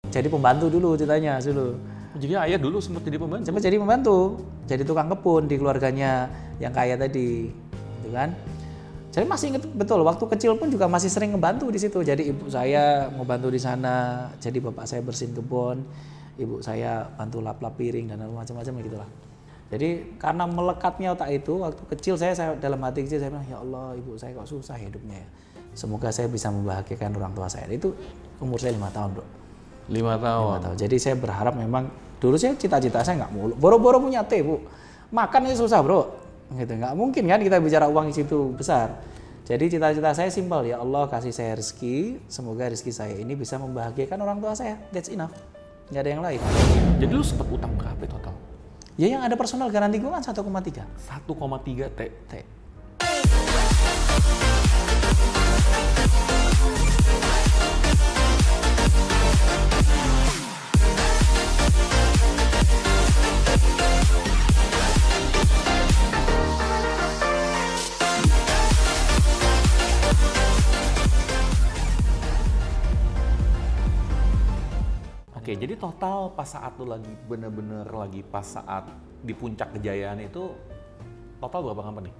jadi pembantu dulu ceritanya dulu. Jadi ayah dulu sempat jadi pembantu? Sempat jadi pembantu, jadi tukang kebun di keluarganya yang kaya tadi, gitu kan. Jadi masih inget betul, waktu kecil pun juga masih sering ngebantu di situ. Jadi ibu saya mau bantu di sana, jadi bapak saya bersihin kebun, ibu saya bantu lap-lap piring dan macam-macam gitulah. Jadi karena melekatnya otak itu, waktu kecil saya dalam hati kecil saya bilang, ya Allah ibu saya kok susah hidupnya ya. Semoga saya bisa membahagiakan orang tua saya. Itu umur saya 5 tahun bro. 5 tahun. 5 tahun. Jadi saya berharap memang, dulu saya cita-cita saya nggak mulu. Boro-boro punya teh bu, makan itu susah bro. Gitu, nggak mungkin kan kita bicara uang di situ besar. Jadi cita-cita saya simpel, ya Allah kasih saya rezeki, semoga rezeki saya ini bisa membahagiakan orang tua saya. That's enough. Nggak ada yang lain. Jadi lu sempat utang berapa total? Ya yang ada personal garanti gue kan 1,3. 1,3 T. Oke, jadi total pas saat lu lagi bener-bener lagi pas saat di puncak kejayaan itu total berapa company?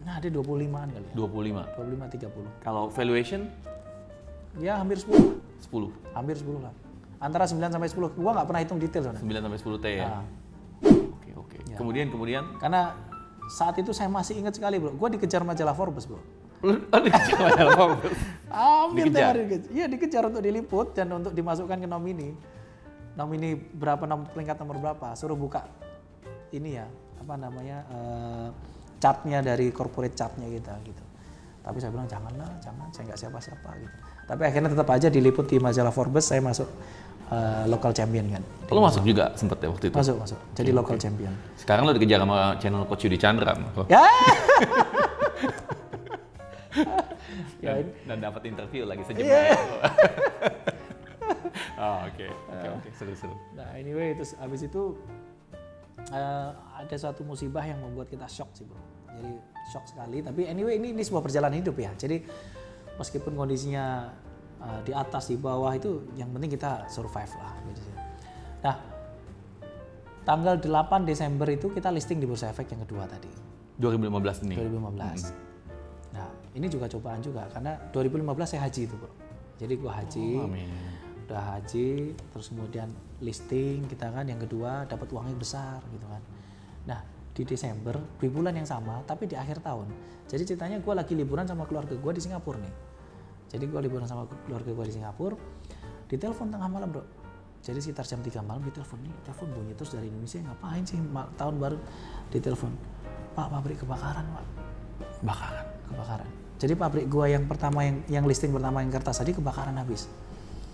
Nah ada 25-an kali ya. 25. 25-30. Kalau valuation Ya hampir 10. 10. Hampir 10 lah. Antara 9 sampai 10. Gua nggak pernah hitung detail soalnya. 9 sampai 10 T ya. Nah, Oke. Ya. Kemudian karena saat itu saya masih ingat sekali bro. Gua dikejar majalah Forbes bro. lu dikejar majalah Forbes. Hampir Dikejar? tiap hari dikejar. Iya dikejar untuk diliput dan untuk dimasukkan ke nomini. Nomini berapa, peringkat nomor berapa. Suruh buka ini ya, apa namanya, chartnya dari corporate chartnya kita gitu. Tapi saya bilang janganlah, saya nggak siapa-siapa gitu. Tapi akhirnya tetap aja diliput di majalah Forbes, saya masuk local champion kan. Lu masuk juga sempet ya waktu itu? Masuk. Jadi local champion. Sekarang lu dikejar sama channel Coach Yudi Chandra. Ya. Dan dapat interview lagi sejam. Iya. Oke. Seru. Nah anyway, terus habis itu ada suatu musibah yang membuat kita shock sih bro. Jadi shock sekali. Tapi anyway ini sebuah perjalanan hidup ya. Jadi meskipun kondisinya di atas di bawah itu, yang penting kita survive lah. Gitu sih. Nah tanggal 8 Desember itu kita listing di Bursa Efek yang kedua tadi. 2015 ini. 2015. Nah ini juga cobaan juga karena 2015 saya haji itu bro. Jadi gua haji. Amin. Udah haji, terus kemudian listing kita kan yang kedua dapat uangnya besar gitu kan. Nah di Desember di bulan yang sama tapi di akhir tahun. Jadi ceritanya gue lagi liburan sama keluarga gue di Singapura nih. Jadi gue liburan sama keluarga gue di Singapura, ditelepon tengah malam bro. Jadi sekitar jam 3 malam ditelepon nih, telepon bunyi terus dari Indonesia, ngapain sih tahun baru, ditelepon, Pak pabrik kebakaran Pak. Kebakaran. Jadi pabrik gue yang pertama yang listing pertama yang kertas tadi kebakaran habis.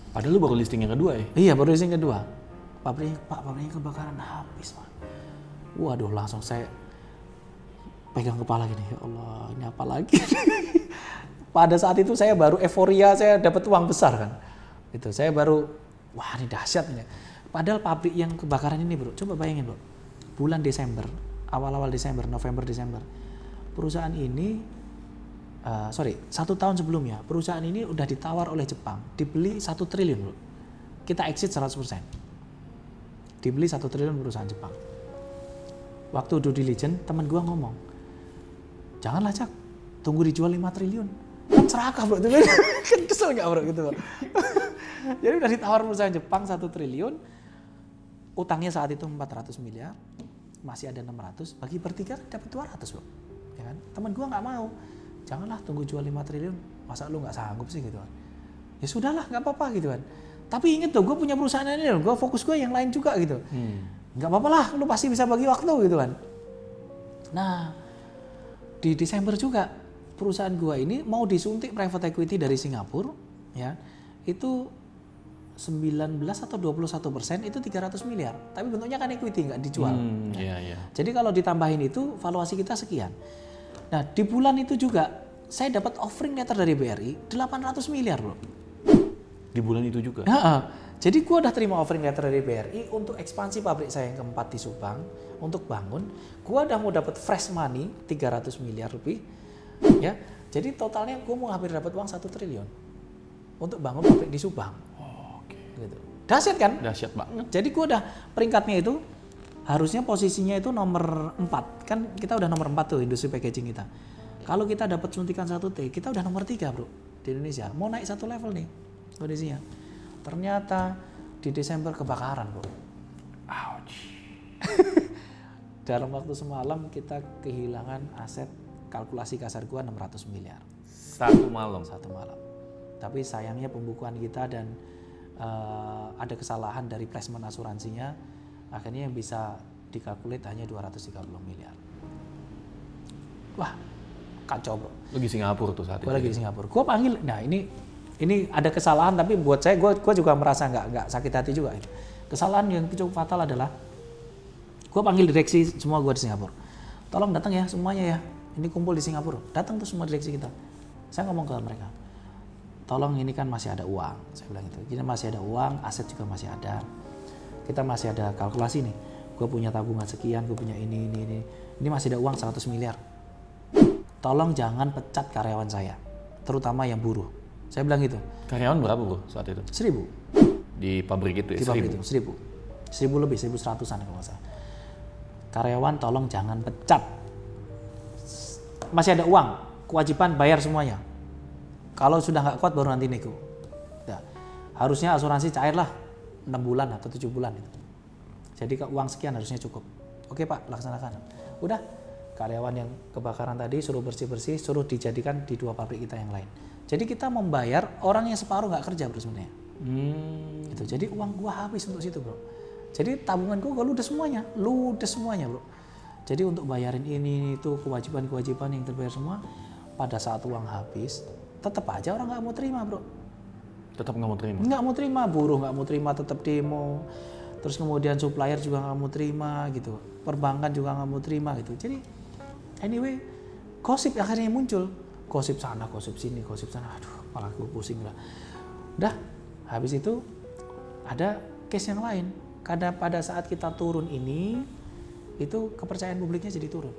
Padahal lu baru listing yang kedua ya? Iya baru listing kedua. Pabriknya kebakaran habis Pak. Waduh langsung saya pegang kepala gini, ya Allah ini apa lagi? Pada saat itu saya baru euforia, saya dapat uang besar kan. Itu saya baru, wah ini dahsyat ini. Padahal pabrik yang kebakaran ini bro, coba bayangin bro. Bulan Desember, awal-awal Desember, November, Desember. Perusahaan ini, 1 tahun sebelumnya, perusahaan ini udah ditawar oleh Jepang, dibeli 1 triliun bro. Kita exit 100%. Dibeli 1 triliun perusahaan Jepang. Waktu due diligence, teman gua ngomong, janganlah Cak, tunggu dijual 5 triliun. Kan serakah bro, kan kesel gak bro gitu bro. Jadi udah ditawar perusahaan Jepang 1 triliun, utangnya saat itu 400 miliar, masih ada 600, bagi bertiga dapat 200 bro. Ya kan? Teman gua nggak mau, janganlah tunggu jual 5 triliun, masa lu nggak sanggup sih gitu kan. Ya sudahlah nggak apa-apa gitu kan. Tapi inget tuh, gue punya perusahaan ini loh, gue fokus gue yang lain juga gitu. Nggak apa-apa lah, lu pasti bisa bagi waktu gitu kan. Nah, di Desember juga perusahaan gue ini mau disuntik private equity dari Singapura, ya itu 19 atau 21% itu 300 miliar. Tapi bentuknya kan equity, nggak dijual. Iya. Jadi kalau ditambahin itu valuasi kita sekian. Nah di bulan itu juga saya dapat offering letter dari BRI 800 miliar bro. Di bulan itu juga? Jadi gue udah terima offering letter dari BRI untuk ekspansi pabrik saya yang keempat di Subang, untuk bangun. Gue udah mau dapat fresh money 300 miliar lebih, ya. Jadi totalnya gue mau hampir dapat uang 1 triliun untuk bangun pabrik di Subang. Oke. Gitu. Dahsyat kan? Dahsyat banget. Jadi gue udah peringkatnya itu harusnya posisinya itu nomor 4. Kan kita udah nomor 4 tuh industri packaging kita. Kalau kita dapat suntikan 1T, kita udah nomor 3 bro di Indonesia. Mau naik 1 level nih kondisinya. Ternyata di Desember kebakaran bro. Ouch. Dalam waktu semalam kita kehilangan aset, kalkulasi kasar gua 600 miliar. Satu malam. Tapi sayangnya pembukuan kita dan ada kesalahan dari placement asuransinya, akhirnya yang bisa dikalkulit hanya 230 miliar. Wah, kacau bro. Lu di Singapura tuh saat itu. Gue lagi di Singapura. Gue panggil, nah ini ada kesalahan tapi buat saya, gue juga merasa nggak sakit hati juga. Kesalahan yang cukup fatal adalah gue panggil direksi semua gue di Singapura. Tolong datang ya semuanya ya. Ini kumpul di Singapura. Datang tuh semua direksi kita. Saya ngomong ke mereka. Tolong ini kan masih ada uang. Saya bilang gitu. Jadi masih ada uang, aset juga masih ada. Kita masih ada kalkulasi nih. Gue punya tabungan sekian, gue punya ini. Ini masih ada uang 100 miliar. Tolong jangan pecat karyawan saya. Terutama yang buruh. Saya bilang gitu. Karyawan berapa bro saat itu? 1.000. Di pabrik itu ya? Di pabrik itu 1.000. 1.000 lebih, 1.100-an kalau nggak salah. Karyawan tolong jangan pecat. Masih ada uang, kewajiban bayar semuanya. Kalau sudah nggak kuat baru nanti nego. Nah, harusnya asuransi cair lah 6 bulan atau 7 bulan itu. Jadi uang sekian harusnya cukup. Oke Pak, laksanakan. Udah, karyawan yang kebakaran tadi suruh bersih-bersih, suruh dijadikan di 2 pabrik kita yang lain. Jadi kita membayar orang yang separuh nggak kerja bro sebenarnya. Gitu. Jadi uang gua habis untuk situ bro. Jadi tabungan gua ludes semuanya bro. Jadi untuk bayarin ini itu kewajiban-kewajiban yang terbayar semua, pada saat uang habis, tetap aja orang nggak mau terima bro. Tetap nggak mau terima? Nggak mau terima, buruh nggak mau terima, tetap demo. Terus kemudian supplier juga nggak mau terima gitu. Perbankan juga nggak mau terima gitu. Jadi anyway, gosip akhirnya muncul. Gosip sana, gosip sini, gosip sana. Aduh, kepala gue pusing lah. Udah, habis itu ada case yang lain. Karena pada saat kita turun ini, itu kepercayaan publiknya jadi turun.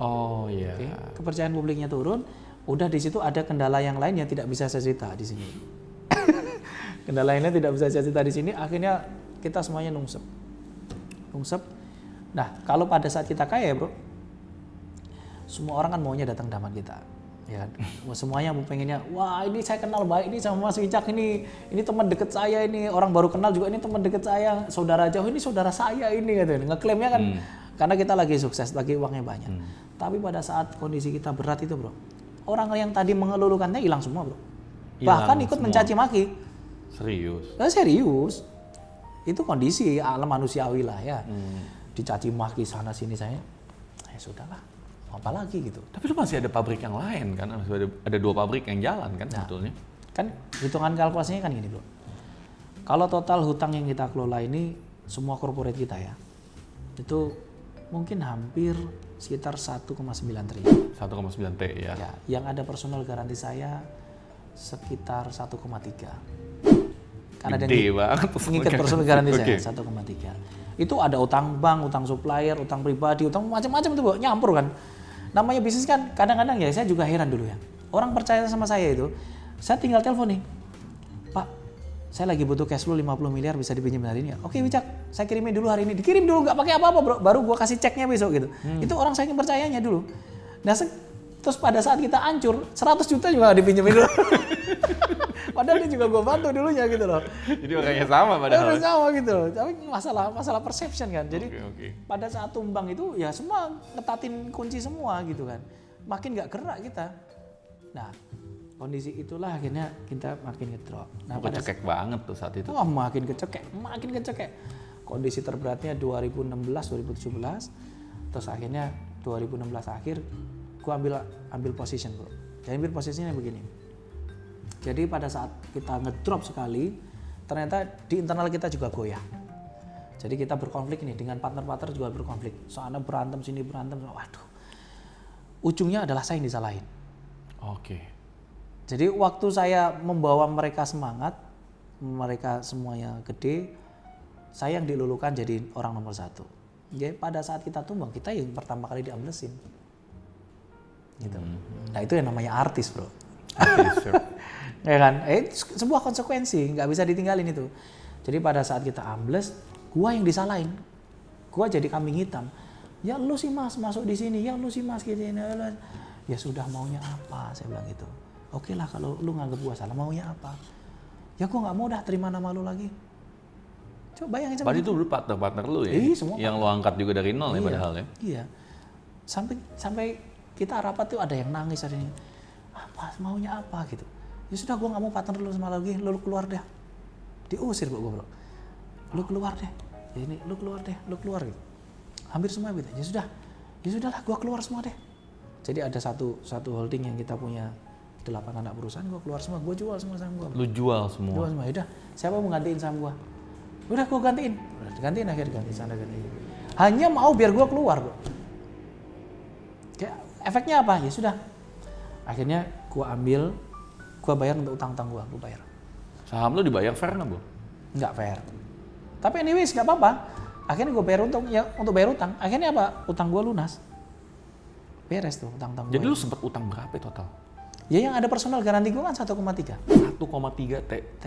Oh iya. Okay. Kepercayaan publiknya turun. Udah di situ ada kendala yang lain yang tidak bisa saya cerita di sini. Kendala lainnya tidak bisa saya cerita di sini. Akhirnya kita semuanya nungsep. Nah, kalau pada saat kita kaya bro, semua orang kan maunya datang daman kita. Ya, semuanya mau pengennya, wah ini saya kenal baik ini sama Mas Wicak ini teman deket saya ini, orang baru kenal juga ini teman deket saya, saudara jauh ini saudara saya ini katanya. Ngeklaimnya kan karena kita lagi sukses, lagi uangnya banyak. Tapi pada saat kondisi kita berat itu bro, orang yang tadi mengeluhkannya hilang semua bro. Bahkan ikut mencaci maki. Serius? Serius. Itu kondisi alam manusiawi lah ya. Dicaci maki sana sini saya, ya sudahlah. Apalagi gitu. Tapi itu masih ada pabrik yang lain kan? Ada 2 pabrik yang jalan kan sebetulnya? Kan hitungan kalkulasinya kan gini bro. Kalau total hutang yang kita kelola ini semua corporate kita ya, itu mungkin hampir sekitar 1,9 triliun. 1,9 T ya. Ya, yang ada personal garansi saya sekitar 1,3. Karena ada mengikat personal garansi saya 1,3. Itu ada utang bank, utang supplier, utang pribadi, utang macam-macam itu bro, nyampur kan. Namanya bisnis kan kadang-kadang ya saya juga heran dulu ya. Orang percaya sama saya itu, saya tinggal telepon nih. Pak, saya lagi butuh cash flow 50 miliar bisa dipinjam hari ini ya. Oke Wicak, saya kirimin dulu hari ini. Dikirim dulu nggak pakai apa-apa bro, baru gua kasih ceknya besok gitu. Itu orang saking percayanya dulu. Nah terus pada saat kita hancur, 100 juta juga dipinjemin dulu. Padahal dia juga gue bantu dulunya gitu loh. Jadi orangnya sama padahal. Orangnya sama gitu loh. Tapi masalah perception kan. Jadi pada saat tumbang itu ya semua ngetatin kunci semua gitu kan. Makin nggak gerak kita. Nah kondisi itulah akhirnya kita makin ngedrop. Nah, kecekek banget tuh saat itu. Wah makin kecekek. Kondisi terberatnya 2016, 2017. Terus akhirnya 2016 akhir gue ambil position bro. Jadi ambil posisinya begini. Jadi pada saat kita ngedrop sekali, ternyata di internal kita juga goyah. Jadi kita berkonflik nih dengan partner-partner juga berkonflik. Soalnya berantem sini berantem, waduh. Ujungnya adalah saya yang disalahin. Oke. Jadi waktu saya membawa mereka semangat, mereka semuanya gede, saya yang dilulukan jadi orang nomor 1. Jadi pada saat kita tumbang, kita yang pertama kali diamblesin. Gitu. Nah itu yang namanya artis bro. Ya kan? Sebuah konsekuensi, nggak bisa ditinggalin itu. Jadi pada saat kita ambles, gua yang disalahin. Gua jadi kambing hitam. Ya lu sih mas masuk di sini, ya lu sih mas gini. Ya sudah maunya apa? Saya bilang gitu. Oke lah kalau lu nganggap gua salah, maunya apa? Ya gua nggak mau dah terima nama lu lagi. Coba bayangin. Padahal itu dulu partner lu ya? Semua yang lo angkat juga dari nol ya padahal ya? Iya. Sampai kita rapat tuh ada yang nangis, ada yang apa maunya apa gitu. Ya sudah gue nggak mau partner lu sama lagi, lu keluar deh. Diusir gue bro. Lu keluar deh. Ya ini lu keluar deh, lu keluar gitu. Hampir semua gitu. Ya sudahlah gue keluar semua deh. Jadi ada satu holding yang kita punya 8 anak perusahaan, gue keluar semua, gue jual semua saham gue. Lu jual semua? Jual semua. Udah, siapa mau gantiin saham gue? Udah gue gantiin. Akhirnya ganti sana ganti. Hanya mau biar gue keluar bro. Kayak efeknya apa? Ya sudah. Akhirnya gue ambil, gue bayar untuk utang-utang gue bayar. Saham lu dibayar fair nggak, Bu? Nggak fair. Tapi anyways nggak apa-apa. Akhirnya gue bayar untuk bayar utang. Akhirnya apa? Utang gue lunas. Beres tuh utang-utang gue. Jadi lu sempat utang berapa total? Ya yang ada personal garanti gue kan 1,3. 1,3 T.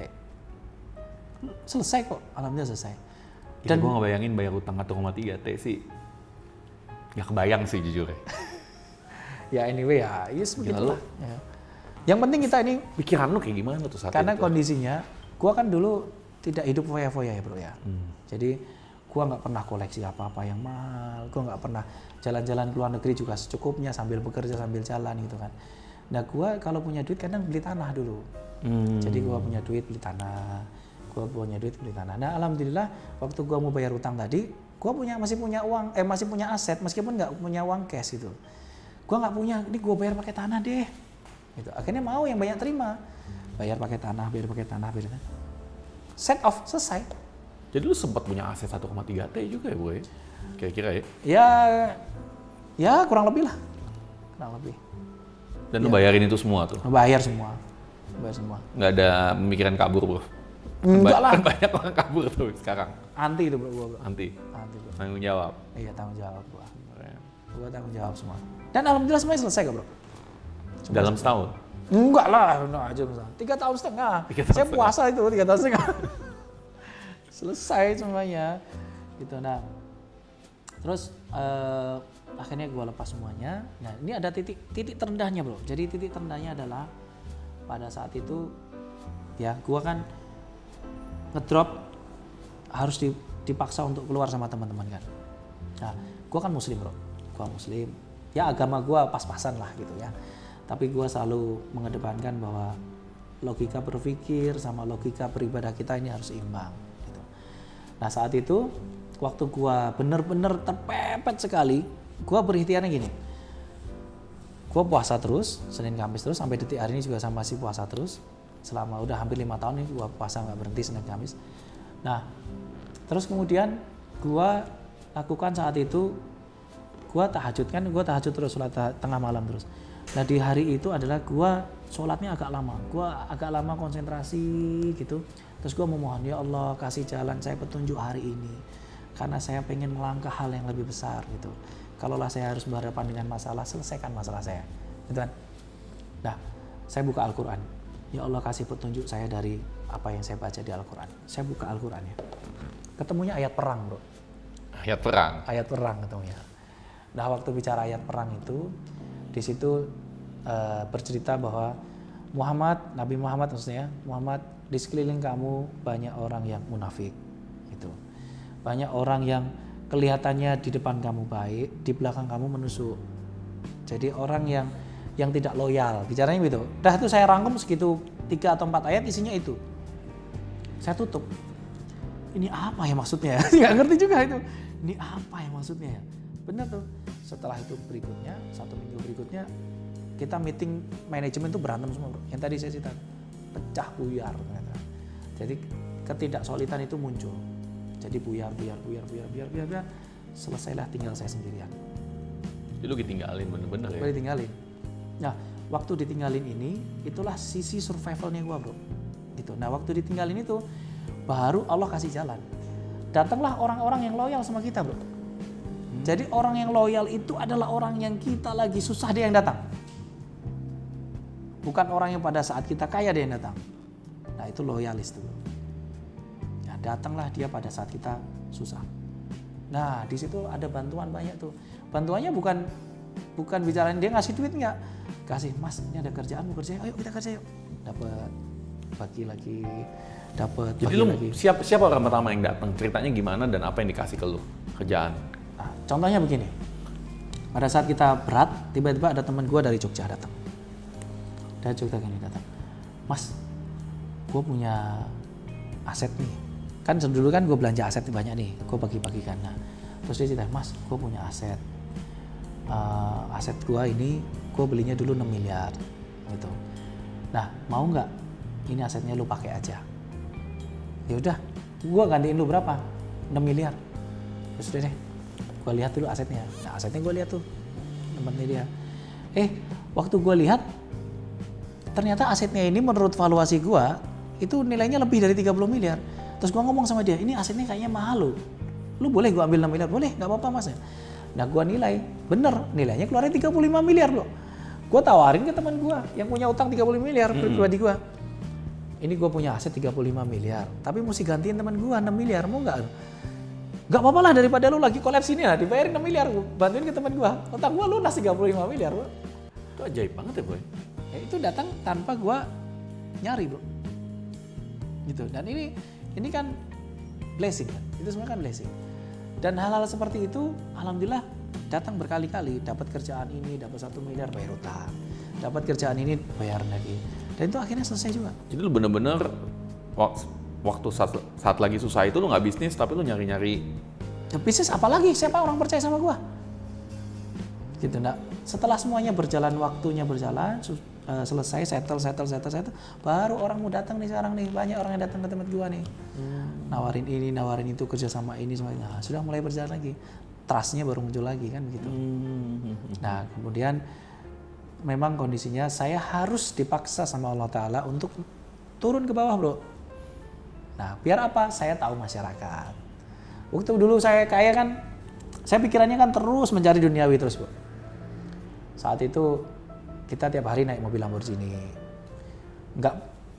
Selesai kok, alhamdulillah selesai. Dan gue ngebayangin bayar utang 1,3 T sih. Gak kebayang sih jujur ya. Ya anyway ya, begitulah. Ya. Yang penting kita ini pikiran lu kayak gimana tuh saat karena itu? Kondisinya, gua kan dulu tidak hidup foya-foya ya bro ya. Jadi gua nggak pernah koleksi apa-apa yang mahal, gua nggak pernah jalan-jalan ke luar negeri juga secukupnya sambil bekerja sambil jalan gitu kan. Nah gua kalau punya duit kadang beli tanah dulu. Jadi gua punya duit beli tanah, Nah alhamdulillah waktu gua mau bayar utang tadi, gua masih punya aset meskipun nggak punya uang cash gitu. Gua nggak punya, ini gua bayar pakai tanah deh. Gitu. Akhirnya mau yang banyak terima, bayar pakai tanah. Set off selesai. Jadi lu sempat punya aset 1,3 T juga ya, Bu? Kira-kira ya? Ya kurang lebih lah. Dan lu bayarin itu semua tuh? Bayar semua. Nggak ada pemikiran kabur, Bro? Enggak lah. Banyak orang kabur tuh sekarang. Anti itu bro. Anti Bro. Tanggung jawab? Iya tanggung jawab gua. Gua tanggung jawab semua. Dan alhamdulillah semuanya selesai kok bro. Dalam setahun? Enggak lah, no aja misalnya. 3 tahun setengah. Saya puasa itu 3 tahun setengah. Selesai semuanya. Gitu nah. Terus akhirnya gue lepas semuanya. Nah ini ada titik terendahnya bro. Jadi titik terendahnya adalah pada saat itu ya gue kan ngedrop harus dipaksa untuk keluar sama teman-teman kan. Nah gue kan muslim bro. Gue muslim. Ya agama gue pas-pasan lah gitu ya. Tapi gue selalu mengedepankan bahwa logika berpikir sama logika beribadah kita ini harus imbang. Gitu. Nah saat itu waktu gue bener-bener terpepet sekali, gue berikhtiarnya gini. Gue puasa terus, Senin Kamis terus, sampai detik hari ini juga masih puasa terus. Selama udah hampir 5 tahun ini gue puasa nggak berhenti Senin Kamis. Nah terus kemudian gue lakukan saat itu, gue tahajud terus, sholat tengah malam terus. Nah di hari itu adalah gue sholatnya agak lama, konsentrasi gitu. Terus gue memohon, ya Allah kasih jalan saya petunjuk hari ini. Karena saya pengen melangkah hal yang lebih besar gitu. Kalaulah saya harus berhadapan dengan masalah, selesaikan masalah saya. Gitu kan? Nah saya buka Al-Quran. Ya Allah kasih petunjuk saya dari apa yang saya baca di Al-Quran. Saya buka Al-Quran ya. Ketemunya ayat perang bro. Ayat perang? Ayat perang ketemunya. Nah waktu bicara ayat perang itu, di situ bercerita bahwa Nabi Muhammad maksudnya, Muhammad di sekeliling kamu banyak orang yang munafik, gitu. Banyak orang yang kelihatannya di depan kamu baik, di belakang kamu menusuk. Jadi orang yang tidak loyal, bicaranya gitu. Dah itu saya rangkum segitu 3 atau 4 ayat isinya itu. Saya tutup. Ini apa ya maksudnya? Nggak ngerti juga itu. Ini apa ya maksudnya? Benar tuh. Setelah itu berikutnya, 1 minggu berikutnya, kita meeting manajemen itu berantem semua bro. Yang tadi saya cerita, pecah buyar ternyata. Jadi ketidaksolidan itu muncul. Jadi buyar. Selesailah tinggal saya sendirian. Jadi lu ditinggalin bener-bener ya? Ditinggalin. Nah waktu ditinggalin ini, itulah sisi survivalnya gua bro. Gitu. Nah waktu ditinggalin itu, baru Allah kasih jalan. Datanglah orang-orang yang loyal sama kita bro. Jadi orang yang loyal itu adalah orang yang kita lagi susah dia yang datang. Bukan orang yang pada saat kita kaya dia yang datang. Nah itu loyalis tuh. Nah, datanglah dia pada saat kita susah. Nah di situ ada bantuan banyak tuh. Bantuannya bukan bicarain dia ngasih duit nggak. Kasih, Mas ini ada kerjaan mau kerja, ayo kita kerja yuk. Dapat bagi lagi, dapat. Jadi lu siapa orang pertama yang datang? Ceritanya gimana dan apa yang dikasih ke lu kerjaan? Nah, contohnya begini. Pada saat kita berat, tiba-tiba ada teman gue dari Jogja datang. Dari Jogja gini datang. Mas, gue punya aset nih. Kan dulu kan gue belanja aset banyak nih, gue bagi-bagikan. Nah, terus dia cerita, Mas, gue punya aset. Aset gue ini, gue belinya dulu 6 miliar, gitu. Nah, mau nggak? Ini asetnya lu pakai aja. Ya udah, gue gantiin lu berapa? 6 miliar. Terus udah deh, gue lihat dulu asetnya. Nah, asetnya gue lihat tuh, tempatnya dia. Waktu gue lihat, ternyata asetnya ini menurut valuasi gue itu nilainya lebih dari 30 miliar. Terus gue ngomong sama dia, ini asetnya kayaknya mahal lu boleh gue ambil 6 miliar? Boleh, gak apa-apa mas. Nah gue nilai, bener nilainya keluarnya 35 miliar loh. Gue tawarin ke teman gue yang punya utang 35 miliar pribadi gue. Ini gue punya aset 35 miliar, tapi mesti gantiin teman gue 6 miliar, mau gak? Gak apa-apa lah daripada lu lagi kolaps ini lah, dibayarin 6 miliar, bantuin ke teman gue. Utang gue lunas 35 miliar bro. Itu ajaib banget ya boy. Ya, itu datang tanpa gue nyari bro. Gitu. Dan ini kan blessing kan, itu semua kan blessing. Dan hal-hal seperti itu alhamdulillah datang berkali-kali, dapat kerjaan ini dapat 1 miliar bayar utang, dapat kerjaan ini bayar lagi, dan itu akhirnya selesai juga. Jadi lu bener-bener waktu saat lagi susah itu lu nggak bisnis tapi lu nyari-nyari Ya, bisnis apalagi, siapa orang percaya sama gua gitu. Nah setelah semuanya berjalan, waktunya berjalan, selesai, settle, baru orang mau datang nih sekarang nih, banyak orang yang datang ke tempat gua nih, nawarin ini, nawarin itu, kerja sama ini semuanya. Nah, sudah mulai berjalan lagi, trustnya baru muncul lagi kan begitu. Nah kemudian memang kondisinya saya harus dipaksa sama Allah Ta'ala untuk turun ke bawah bro. Nah biar apa? Saya tahu masyarakat. Waktu dulu saya kaya kan, saya pikirannya kan terus mencari duniawi terus bro. Saat itu kita tiap hari naik mobil Lamborghini.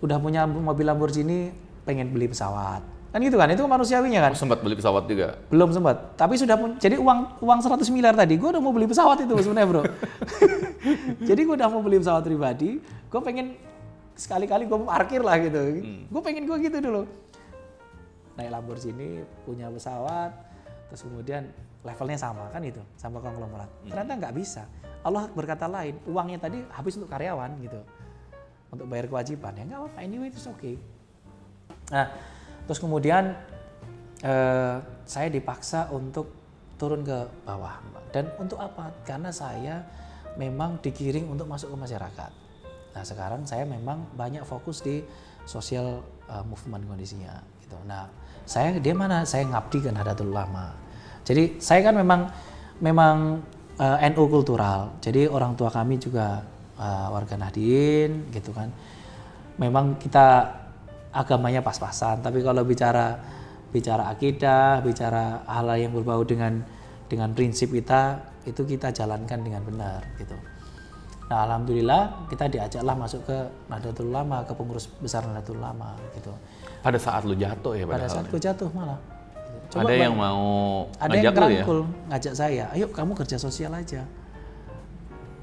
Udah punya mobil Lamborghini, pengen beli pesawat. Kan gitu kan, itu manusiawinya kan. sempat beli pesawat juga? Belum sempat, tapi sudah jadi uang 100 miliar tadi, gue udah mau beli pesawat itu sebenarnya bro. Jadi gue udah mau beli pesawat pribadi, gue pengen sekali-kali gue parkir lah gitu. Gue pengen gue gitu dulu. Naik Lamborghini, punya pesawat, terus kemudian levelnya sama kan itu, sama konglomerat. Ternyata nggak bisa. Allah berkata lain, uangnya tadi habis untuk karyawan gitu, untuk bayar kewajiban. Ya nggak apa-apa, anyway it's okay. Nah, terus kemudian saya dipaksa untuk turun ke bawah. Dan untuk apa? Karena saya memang digiring untuk masuk ke masyarakat. Nah sekarang saya memang banyak fokus di social movement kondisinya. Gitu. Nah dia mana? Saya ngabdi ke Nahdlatul Ulama. Jadi saya kan memang NU kultural. Jadi orang tua kami juga warga Nahdien gitu kan. Memang kita agamanya pas-pasan, tapi kalau bicara akidah, bicara hal yang berbau dengan prinsip kita, itu kita jalankan dengan benar gitu. Nah alhamdulillah kita diajaklah masuk ke Nahdlatul Ulama, ke pengurus besar Nahdlatul Ulama gitu. Pada saat lu jatuh ya? Pada saat gue jatuh malah. Coba ada yang mau ada yang ngerangkul, ngajak saya, ayo kamu kerja sosial aja.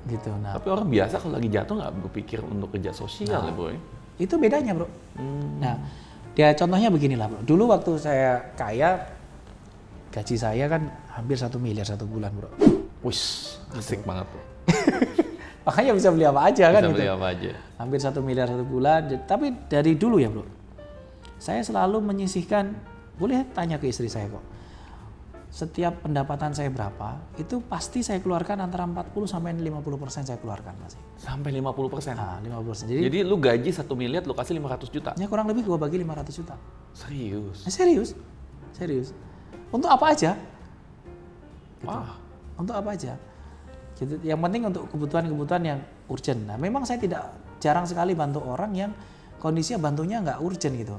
Gitu. Nah, tapi orang biasa kalau lagi jatuh nggak berpikir untuk kerja sosial ya boy? Itu bedanya bro. Nah, dia contohnya beginilah bro. Dulu waktu saya kaya, gaji saya kan hampir 1 miliar 1 bulan bro. Wih, asik banget bro. Makanya bisa beli apa aja kan gitu. Bisa beli apa aja. Hampir 1 miliar 1 bulan. Tapi dari dulu ya bro, saya selalu menyisihkan, boleh tanya ke istri saya kok. Setiap pendapatan saya berapa, itu pasti saya keluarkan antara 40 sampai 50% saya keluarkan masih. Sampai 50%? Nah, 50%. Jadi lu gaji 1 miliar, lu kasih 500 juta? Ya kurang lebih gue bagi 500 juta. Serius? Serius. Untuk apa aja? Gitu. Wah. Untuk apa aja? Gitu. Yang penting untuk kebutuhan-kebutuhan yang urgent. Nah, memang saya jarang sekali bantu orang yang kondisinya bantunya nggak urgent gitu.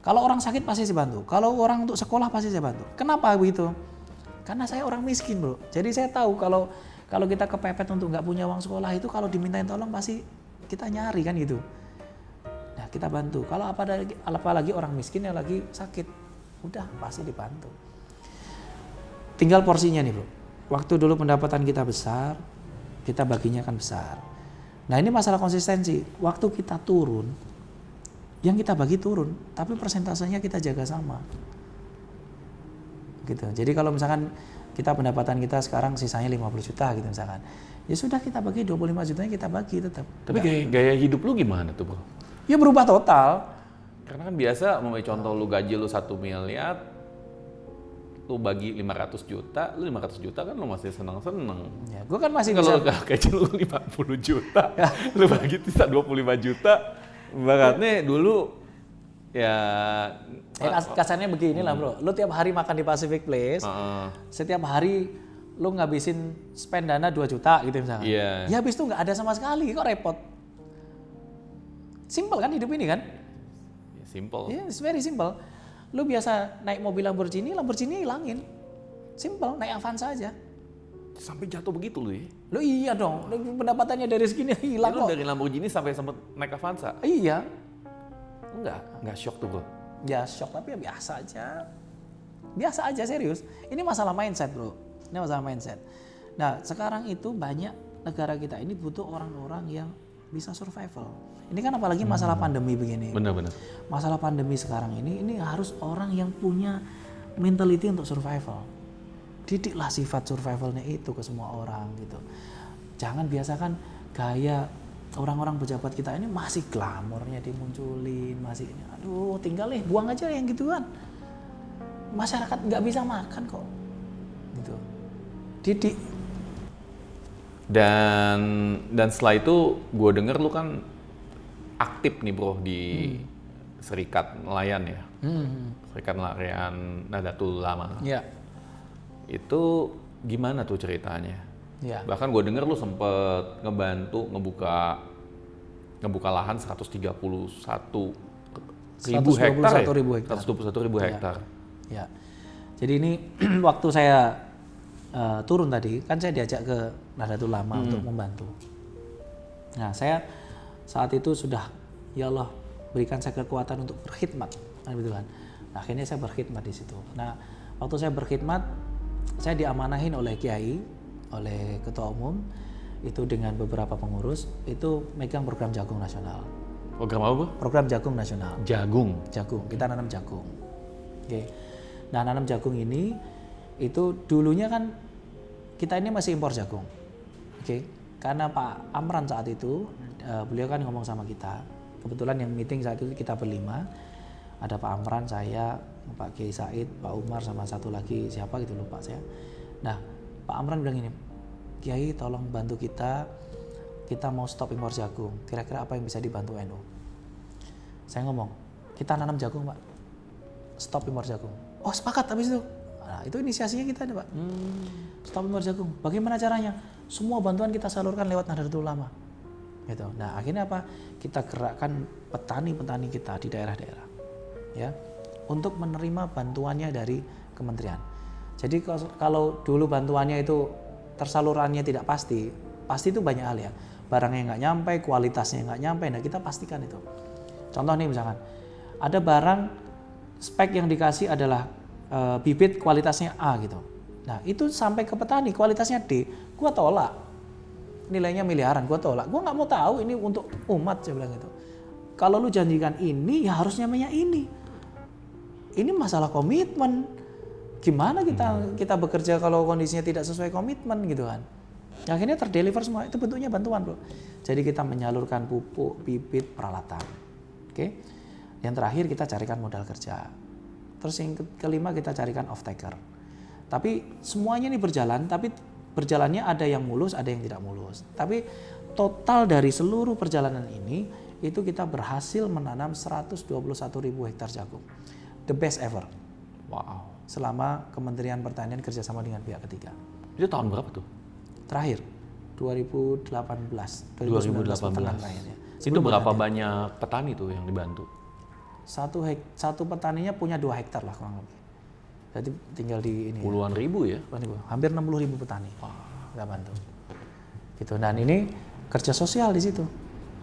Kalau orang sakit pasti saya bantu. Kalau orang untuk sekolah pasti saya bantu. Kenapa begitu? Karena saya orang miskin bro. Jadi saya tahu kalau kita kepepet untuk nggak punya uang sekolah itu, kalau dimintain tolong pasti kita nyari kan gitu. Nah kita bantu. Kalau apalagi orang miskin yang lagi sakit, udah pasti dibantu. Tinggal porsinya nih bro. Waktu dulu pendapatan kita besar, kita baginya kan besar. Nah ini masalah konsistensi. Waktu kita turun, yang kita bagi turun, tapi persentasenya kita jaga sama. Gitu. Jadi kalau misalkan kita pendapatan kita sekarang sisanya 50 juta gitu misalkan, ya sudah kita bagi 25 jutanya kita bagi tetap. Tapi gaya hidup lu gimana tuh bro? Ya berubah total. Karena kan biasa, contoh lu gaji lu 1 miliar, lu bagi 500 juta, lu 500 juta kan lu masih seneng-seneng. Ya, gue kan masih Kalau bisa. gaji lu 50 juta, lu bagi sisa 25 juta, baratnya dulu ya Kasarnya begini lah bro, lu tiap hari makan di Pacific Place, setiap hari lu ngabisin spend dana 2 juta gitu misalnya. Ya habis itu nggak ada sama sekali, kok repot. Simple kan hidup ini kan? Ya, simple. Yeah, it's very simple. Lu biasa naik mobil Lamborghini hilangin. Simple, naik Avanza aja. Sampai jatuh begitu lu ya? Lu iya dong, pendapatannya dari segini hilang kok. Lu kok. dari Lamborghini sampai sempet naik Avanza? Iya. Enggak shock tuh bro? Ya shock tapi ya biasa aja. Biasa aja serius. Ini masalah mindset bro. Ini masalah mindset. Nah sekarang itu banyak negara kita ini butuh orang-orang yang bisa survival. Ini kan apalagi masalah pandemi begini. Benar-benar. Masalah pandemi sekarang ini harus orang yang punya mentality untuk survival. Didiklah sifat survivalnya itu ke semua orang gitu. Jangan biasakan gaya orang-orang pejabat kita ini masih glamornya dimunculin, masih ini, aduh tinggal buang aja yang gituan. Masyarakat nggak bisa makan kok, gitu. Didik. Dan setelah itu gue denger lu kan aktif nih bro di Serikat Nelayan ya, Serikat Nelayan Nahdlatul Ulama. Ya. Itu gimana tuh ceritanya? Ya. Bahkan gue denger lu sempet ngebantu ngebuka lahan 131.000 hektar ya? 121.000 hektar. Ya. Jadi ini waktu saya turun tadi, kan saya diajak ke Nahdlatul Ulama untuk membantu. Nah saya saat itu sudah, ya Allah berikan saya kekuatan untuk berkhidmat, gitu kan. Nah, akhirnya saya berkhidmat di situ. Nah waktu saya berkhidmat, saya diamanahin oleh Kiai, oleh Ketua Umum, itu dengan beberapa pengurus, itu megang program jagung nasional. Program apa? Program jagung nasional. Jagung? Jagung, kita nanam jagung. Oke. Nah nanam jagung ini, itu dulunya kan kita ini masih impor jagung. Oke. Karena Pak Amran saat itu, beliau kan ngomong sama kita, kebetulan yang meeting saat itu kita berlima, ada Pak Amran, saya, Pak Kiai Said, Pak Umar, sama satu lagi siapa gitu lupa saya. Nah Pak Amran bilang ini, Kiai tolong bantu kita mau stop impor jagung, kira-kira apa yang bisa dibantu NU? Saya ngomong, kita nanam jagung Pak, stop impor jagung. Oh sepakat habis itu. Nah itu inisiasinya kita ada Pak, stop impor jagung. Bagaimana caranya? Semua bantuan kita salurkan lewat Nahdlatul Ulama. Gitu. Nah akhirnya apa? Kita gerakkan petani-petani kita di daerah-daerah, ya, untuk menerima bantuannya dari kementerian. Jadi kalau dulu bantuannya itu tersalurannya tidak pasti itu banyak hal ya. Barangnya nggak nyampe, kualitasnya nggak nyampe. Nah kita pastikan itu. Contoh nih misalkan, ada barang spek yang dikasih adalah bibit kualitasnya A gitu. Nah itu sampai ke petani kualitasnya D, gua tolak. Nilainya miliaran, gua tolak. Gua nggak mau tahu ini untuk umat, saya bilang gitu. Kalau lu janjikan ini, ya harusnya ini. Ini masalah komitmen. Gimana kita bekerja kalau kondisinya tidak sesuai komitmen gitu kan. Akhirnya terdeliver semua, itu bentuknya bantuan bro. Jadi kita menyalurkan pupuk, bibit, peralatan. Oke. Yang terakhir kita carikan modal kerja. Terus yang kelima kita carikan off taker. Tapi semuanya ini berjalan, tapi berjalannya ada yang mulus, ada yang tidak mulus. Tapi total dari seluruh perjalanan ini, itu kita berhasil menanam 121.000 hektar jagung. The best ever. Wow. Selama Kementerian Pertanian kerjasama dengan pihak ketiga. Itu tahun berapa tuh? Terakhir, 2018. 2018. Itu berapa banyak petani tuh yang dibantu? Satu petaninya punya 2 hektar lah kurang lebih. Jadi tinggal di ini. Puluhan ribu ya? Hampir 60.000 petani. Nggak bantu. Gitu. Dan ini kerja sosial di situ.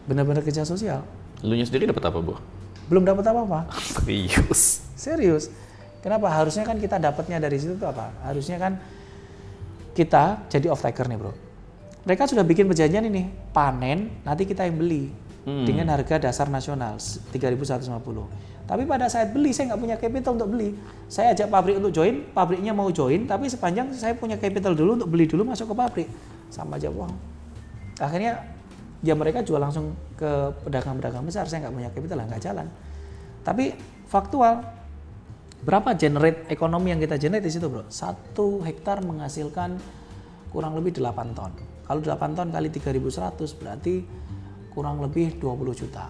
Benar-benar kerja sosial. Lu nya sendiri dapat apa, Bro? Belum dapat apa-apa. Serius. Serius. Kenapa? Harusnya kan kita dapatnya dari situ tuh apa? Harusnya kan kita jadi off taker nih, Bro. Mereka sudah bikin perjanjian ini, panen nanti kita yang beli dengan harga dasar nasional 3.150. Tapi pada saat beli saya nggak punya capital untuk beli. Saya ajak pabrik untuk join, pabriknya mau join, tapi sepanjang saya punya capital dulu untuk beli dulu masuk ke pabrik. Sama aja uang. Akhirnya ya mereka jual langsung ke pedagang-pedagang besar, saya nggak punya capital, nggak jalan. Tapi faktual, berapa generate ekonomi yang kita generate di situ, Bro? 1 hektar menghasilkan kurang lebih 8 ton. Kalau 8 ton kali 3.100 berarti kurang lebih 20 juta.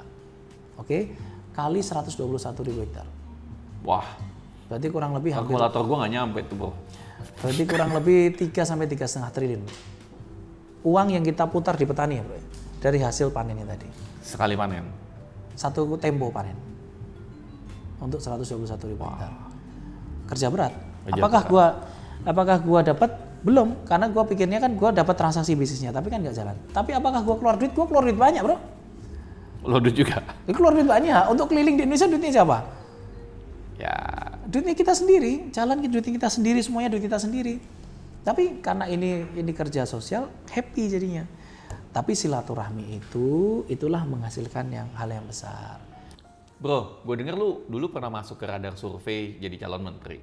Oke? Kali 121.000 hektar. Wah. Berarti kurang lebih hampir. Kalkulator gua nggak nyampe tuh, Bro. Berarti kurang lebih 3 sampai 3,5 triliun. Uang yang kita putar di petani ya, Bro. Dari hasil panennya tadi. Sekali panen. 1 tempo panen. Untuk 121.000 hektar. Kerja berat. Apakah gua dapat? Belum, karena gua pikirnya kan gua dapat transaksi bisnisnya, tapi kan nggak jalan. Tapi apakah gua keluar duit? Gua keluar duit banyak, Bro. Lo duit juga. Keluar duit banyak. Untuk keliling di Indonesia duitnya siapa? Ya. Duitnya kita sendiri, jalan duitnya kita sendiri, semuanya duit kita sendiri. Tapi karena ini kerja sosial, happy jadinya. Tapi silaturahmi itulah menghasilkan hal yang besar. Bro, gue denger lu dulu pernah masuk ke radar survei jadi calon menteri.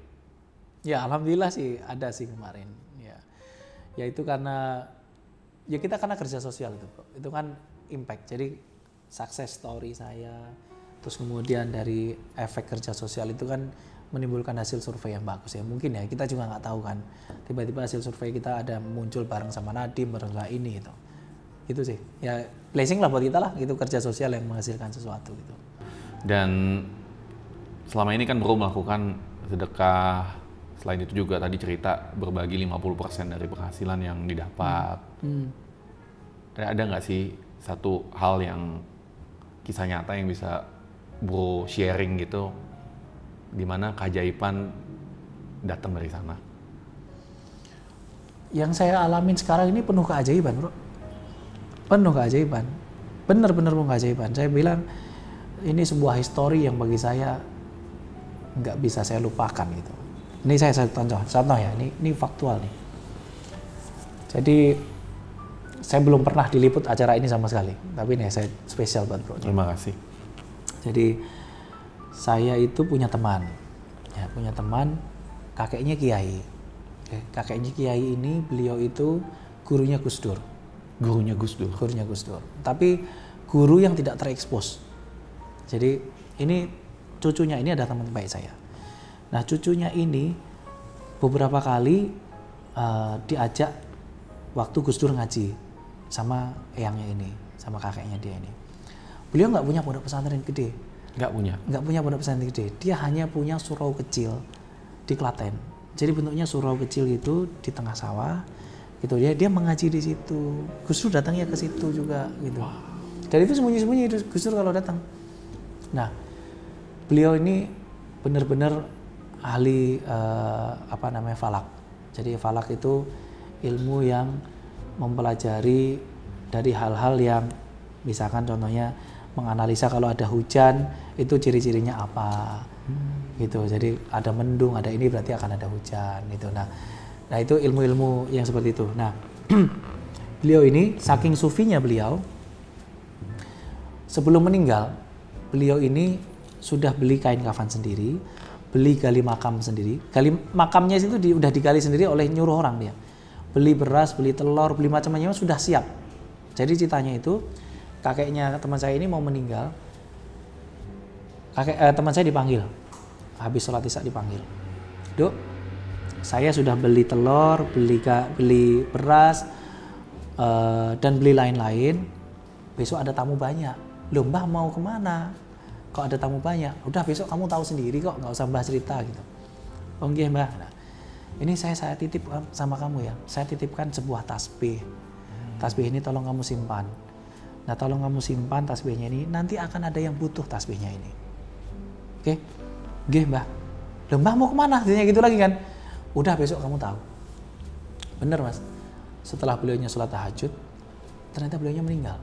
Ya alhamdulillah sih ada sih kemarin. Ya itu karena kita kerja sosial itu, Bro. Itu kan impact. Jadi success story saya, terus kemudian dari efek kerja sosial itu kan menimbulkan hasil survei yang bagus ya. Mungkin ya kita juga nggak tahu kan. Tiba-tiba hasil survei kita ada muncul bareng sama Nadiem, bareng sama ini gitu. Itu sih. Ya blessing lah buat kita lah. Itu kerja sosial yang menghasilkan sesuatu gitu. Dan selama ini kan Bro melakukan sedekah. Selain itu juga tadi cerita berbagi 50% dari penghasilan yang didapat. Ada nggak sih satu hal yang kisah nyata yang bisa Bro sharing gitu, di mana keajaiban datang dari sana? Yang saya alamin sekarang ini penuh keajaiban, Bro. Penuh keajaiban. Bener-bener penuh keajaiban. Saya bilang ini sebuah histori yang bagi saya nggak bisa saya lupakan gitu. Ini saya contoh ya, ini faktual nih. Jadi saya belum pernah diliput acara ini sama sekali, tapi ini saya spesial buat Bro. Terima kasih. Jadi saya itu punya teman, kakeknya Kiai. Kakeknya Kiai ini beliau itu gurunya Gus Dur. Gurunya Gus Dur. Tapi guru yang tidak terekspos. Jadi ini cucunya ini ada teman baik saya. Nah cucunya ini beberapa kali diajak waktu Gus Dur ngaji sama eyangnya ini, sama kakeknya dia ini. Beliau nggak punya pondok pesantren gede. Nggak punya pondok pesantren gede. Dia hanya punya surau kecil di Klaten. Jadi bentuknya surau kecil itu di tengah sawah. Gitu dia mengaji di situ. Gus Dur datangnya ke situ juga gitu. Dan itu sembunyi-sembunyi Gus Dur kalau datang. Nah beliau ini benar-benar ahli falak. Jadi falak itu ilmu yang mempelajari dari hal-hal yang misalkan contohnya menganalisa kalau ada hujan itu ciri-cirinya apa gitu. Jadi ada mendung, ada ini berarti akan ada hujan gitu. Nah itu ilmu-ilmu yang seperti itu. Nah beliau ini saking sufinya beliau sebelum meninggal beliau ini sudah beli kain kafan sendiri, beli gali makam sendiri. Gali makamnya itu udah digali sendiri oleh nyuruh orang dia. Beli beras, beli telur, beli macam-macam sudah siap. Jadi ceritanya itu kakeknya teman saya ini mau meninggal. Teman saya dipanggil. Habis sholat isya dipanggil. Duk, saya sudah beli telur, beli beras, dan beli lain-lain. Besok ada tamu banyak. Loh Mbah mau kemana? Kok ada tamu banyak? Udah besok kamu tahu sendiri kok, nggak usah Mbah cerita gitu. Oh nggih Mbah. Nah, ini saya titip sama kamu ya. Saya titipkan sebuah tasbih. Tasbih ini tolong kamu simpan. Nah tolong kamu simpan tasbihnya ini. Nanti akan ada yang butuh tasbihnya ini. Oke? Nggih Mbah. Loh Mbah mau kemana? Tanya gitu lagi kan. Udah besok kamu tahu. Bener Mas. Setelah beliaunya sholat tahajud, ternyata beliaunya meninggal.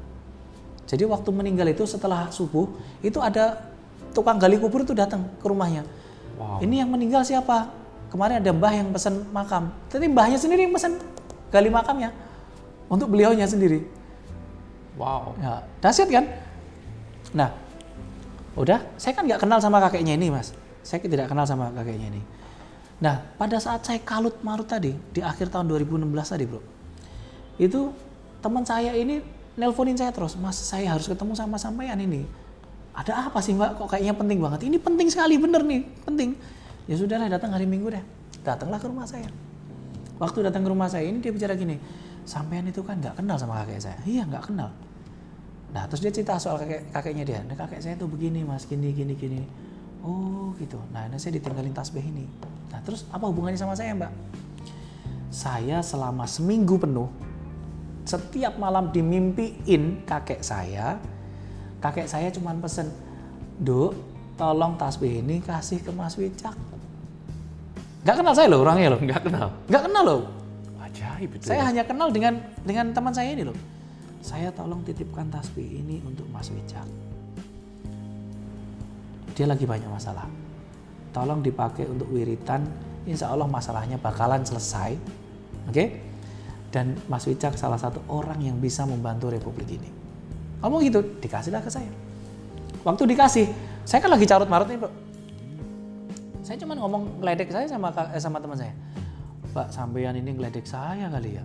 Jadi waktu meninggal itu setelah subuh, itu ada tukang gali kubur itu datang ke rumahnya. Wow. Ini yang meninggal siapa? Kemarin ada mbah yang pesan makam. Tapi mbahnya sendiri yang pesan gali makamnya untuk beliaunya sendiri. Wow. Ya, dahsyat kan? Nah, udah, saya kan nggak kenal sama kakeknya ini, Mas. Saya tidak kenal sama kakeknya ini. Nah, pada saat saya kalut marut tadi, di akhir tahun 2016 tadi, bro. Itu teman saya ini nelponin saya terus, Mas, saya harus ketemu sama sampean ini. Ada apa sih, Mbak? Kok kayaknya penting banget? Ini penting sekali, bener nih, penting. Ya sudahlah, datang hari Minggu deh. Datanglah ke rumah saya. Waktu datang ke rumah saya ini dia bicara gini, sampean itu kan nggak kenal sama kakek saya. Iya, nggak kenal. Nah, terus dia cerita soal kakeknya dia. Nah, kakek saya tuh begini, Mas, gini. Oh, gitu. Nah, ini saya ditinggalin tasbih ini. Nah, terus apa hubungannya sama saya, Mbak? Saya selama seminggu penuh, setiap malam dimimpiin kakek saya cuma pesen, Duk, tolong tasbih ini kasih ke Mas Wicak. Gak kenal saya loh orangnya loh. Nggak Gak kenal loh. Ajaib itu. Saya hanya kenal dengan teman saya ini loh. Saya tolong titipkan tasbih ini untuk Mas Wicak. Dia lagi banyak masalah. Tolong dipakai untuk wiritan. Insya Allah masalahnya bakalan selesai. Oke? Dan Mas Wicak salah satu orang yang bisa membantu Republik ini. Ngomong gitu, dikasihlah ke saya. Waktu dikasih, saya kan lagi carut marut nih, bro. Saya cuma ngomong ngeledek saya sama teman saya. Mbak, sampean ini ngeledek saya kali ya.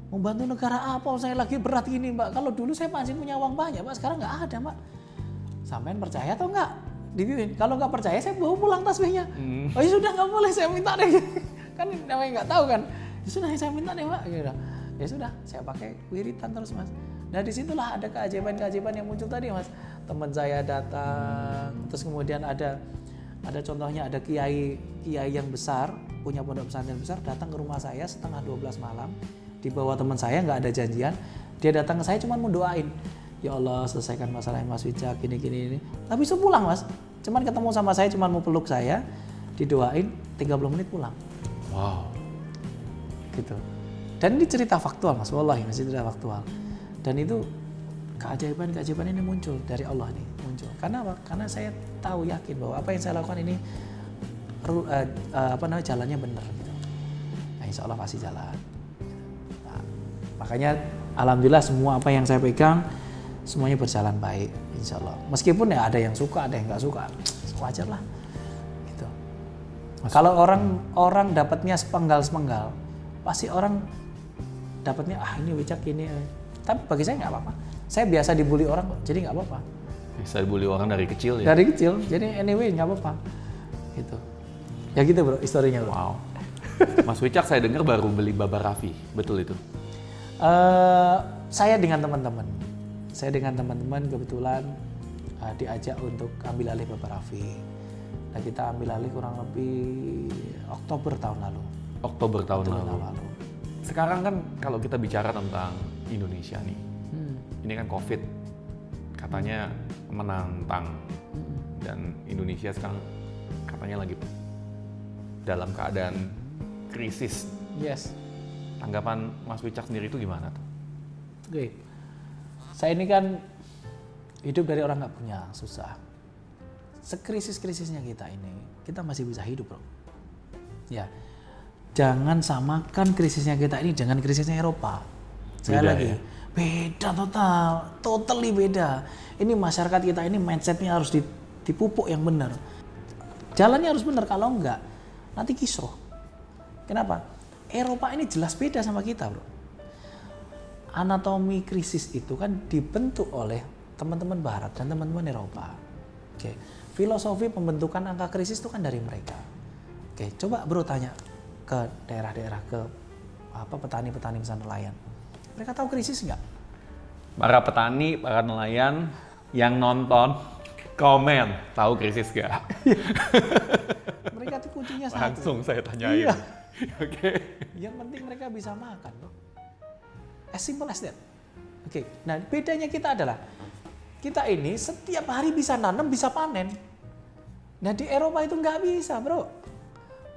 Membantu negara apa? Saya lagi berat gini, Mbak. Kalau dulu saya masih punya uang banyak, Mbak. Sekarang nggak ada, Mbak. Sampean percaya atau nggak? Digituin. Kalau nggak percaya, saya bawa pulang tasbihnya. Oh ya sudah, nggak boleh, saya minta deh. Kan namanya nggak tahu kan. Ya sudah, saya minta deh, Mbak. Ya sudah, saya pakai wiritan terus, Mas. Nah, disitulah ada keajaiban-keajaiban yang muncul tadi, Mas. Teman saya datang, terus kemudian ada contohnya ada kiai yang besar, punya pondok pesantren besar, datang ke rumah saya setengah 12 malam. Di bawah teman saya, nggak ada janjian. Dia datang ke saya cuma mau doain. Ya Allah, selesaikan masalah Mas Wicak, gini. Tapi itu pulang, Mas. Cuman ketemu sama saya, cuma mau peluk saya, didoain, 30 menit pulang. Wow. Gitu. Dan ini cerita faktual, Mas. Wallahi, masih cerita faktual. Dan itu keajaiban ini muncul dari Allah nih, muncul. Karena apa? Karena saya tahu yakin bahwa apa yang saya lakukan ini jalannya benar gitu. Nah, insya Allah pasti jalan. Nah, makanya alhamdulillah semua apa yang saya pegang semuanya berjalan baik, insya Allah. Meskipun ya ada yang suka, ada yang nggak suka, wajar lah. Gitu. Kalau orang dapatnya sepenggal, pasti orang dapatnya ini Wicak ini. Tapi bagi saya nggak apa-apa. Saya biasa dibully orang kok, jadi nggak apa-apa. Bisa dibully orang dari kecil ya? Dari kecil, jadi anyway nggak apa-apa. Gitu. Ya gitu bro, historinya bro. Wow. Mas Wicak saya dengar baru beli Baba Raffi, betul itu? Saya dengan teman-teman kebetulan diajak untuk ambil alih Baba Raffi. Nah, kita ambil alih kurang lebih Oktober tahun lalu. Lalu. Sekarang kan kalau kita bicara tentang Indonesia nih, ini kan COVID, katanya menantang, dan Indonesia sekarang katanya lagi dalam keadaan krisis. Yes. Tanggapan Mas Wicak sendiri itu gimana tuh? Oke. Saya ini kan hidup dari orang nggak punya, susah. Sekrisis-krisisnya kita ini, kita masih bisa hidup, bro. Ya. Jangan samakan krisisnya kita ini dengan krisisnya Eropa. Sekali lagi, ya? Beda totally beda. Ini masyarakat kita ini mindsetnya harus dipupuk yang benar. Jalannya harus benar, kalau enggak nanti kisruh. Kenapa? Eropa ini jelas beda sama kita, bro. Anatomi krisis itu kan dibentuk oleh teman-teman Barat dan teman-teman Eropa. Oke, filosofi pembentukan angka krisis itu kan dari mereka. Oke, coba bro tanya ke daerah-daerah, ke petani-petani misalnya nelayan. Mereka tahu krisis nggak? Para petani, para nelayan yang nonton, komen, tahu krisis nggak? Mereka tuh kuncinya satu. Langsung saya tanyain. Iya. Oke. Yang penting mereka bisa makan, bro. As simple as that. Oke. Nah, bedanya kita adalah kita ini setiap hari bisa nanam, bisa panen. Nah, di Eropa itu nggak bisa, bro.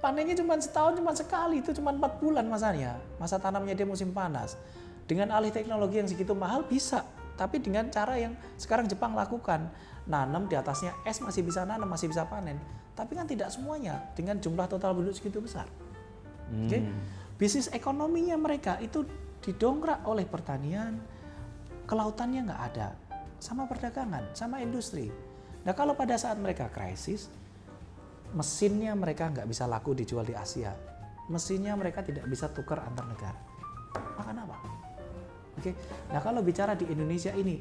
Panennya cuma setahun, cuma sekali, itu cuma 4 bulan masanya. Masa tanamnya dia musim panas. Dengan alih teknologi yang segitu mahal bisa tapi dengan cara yang sekarang Jepang lakukan. Nanam di atasnya es masih bisa nanam, masih bisa panen. Tapi kan tidak semuanya dengan jumlah total penduduk segitu besar. Oke? Bisnis ekonominya mereka itu didongkrak oleh pertanian, kelautannya nggak ada, sama perdagangan, sama industri. Nah kalau pada saat mereka krisis, mesinnya mereka nggak bisa laku dijual di Asia, mesinnya mereka tidak bisa tukar antar negara. Makan apa? Oke. Nah kalau bicara di Indonesia ini,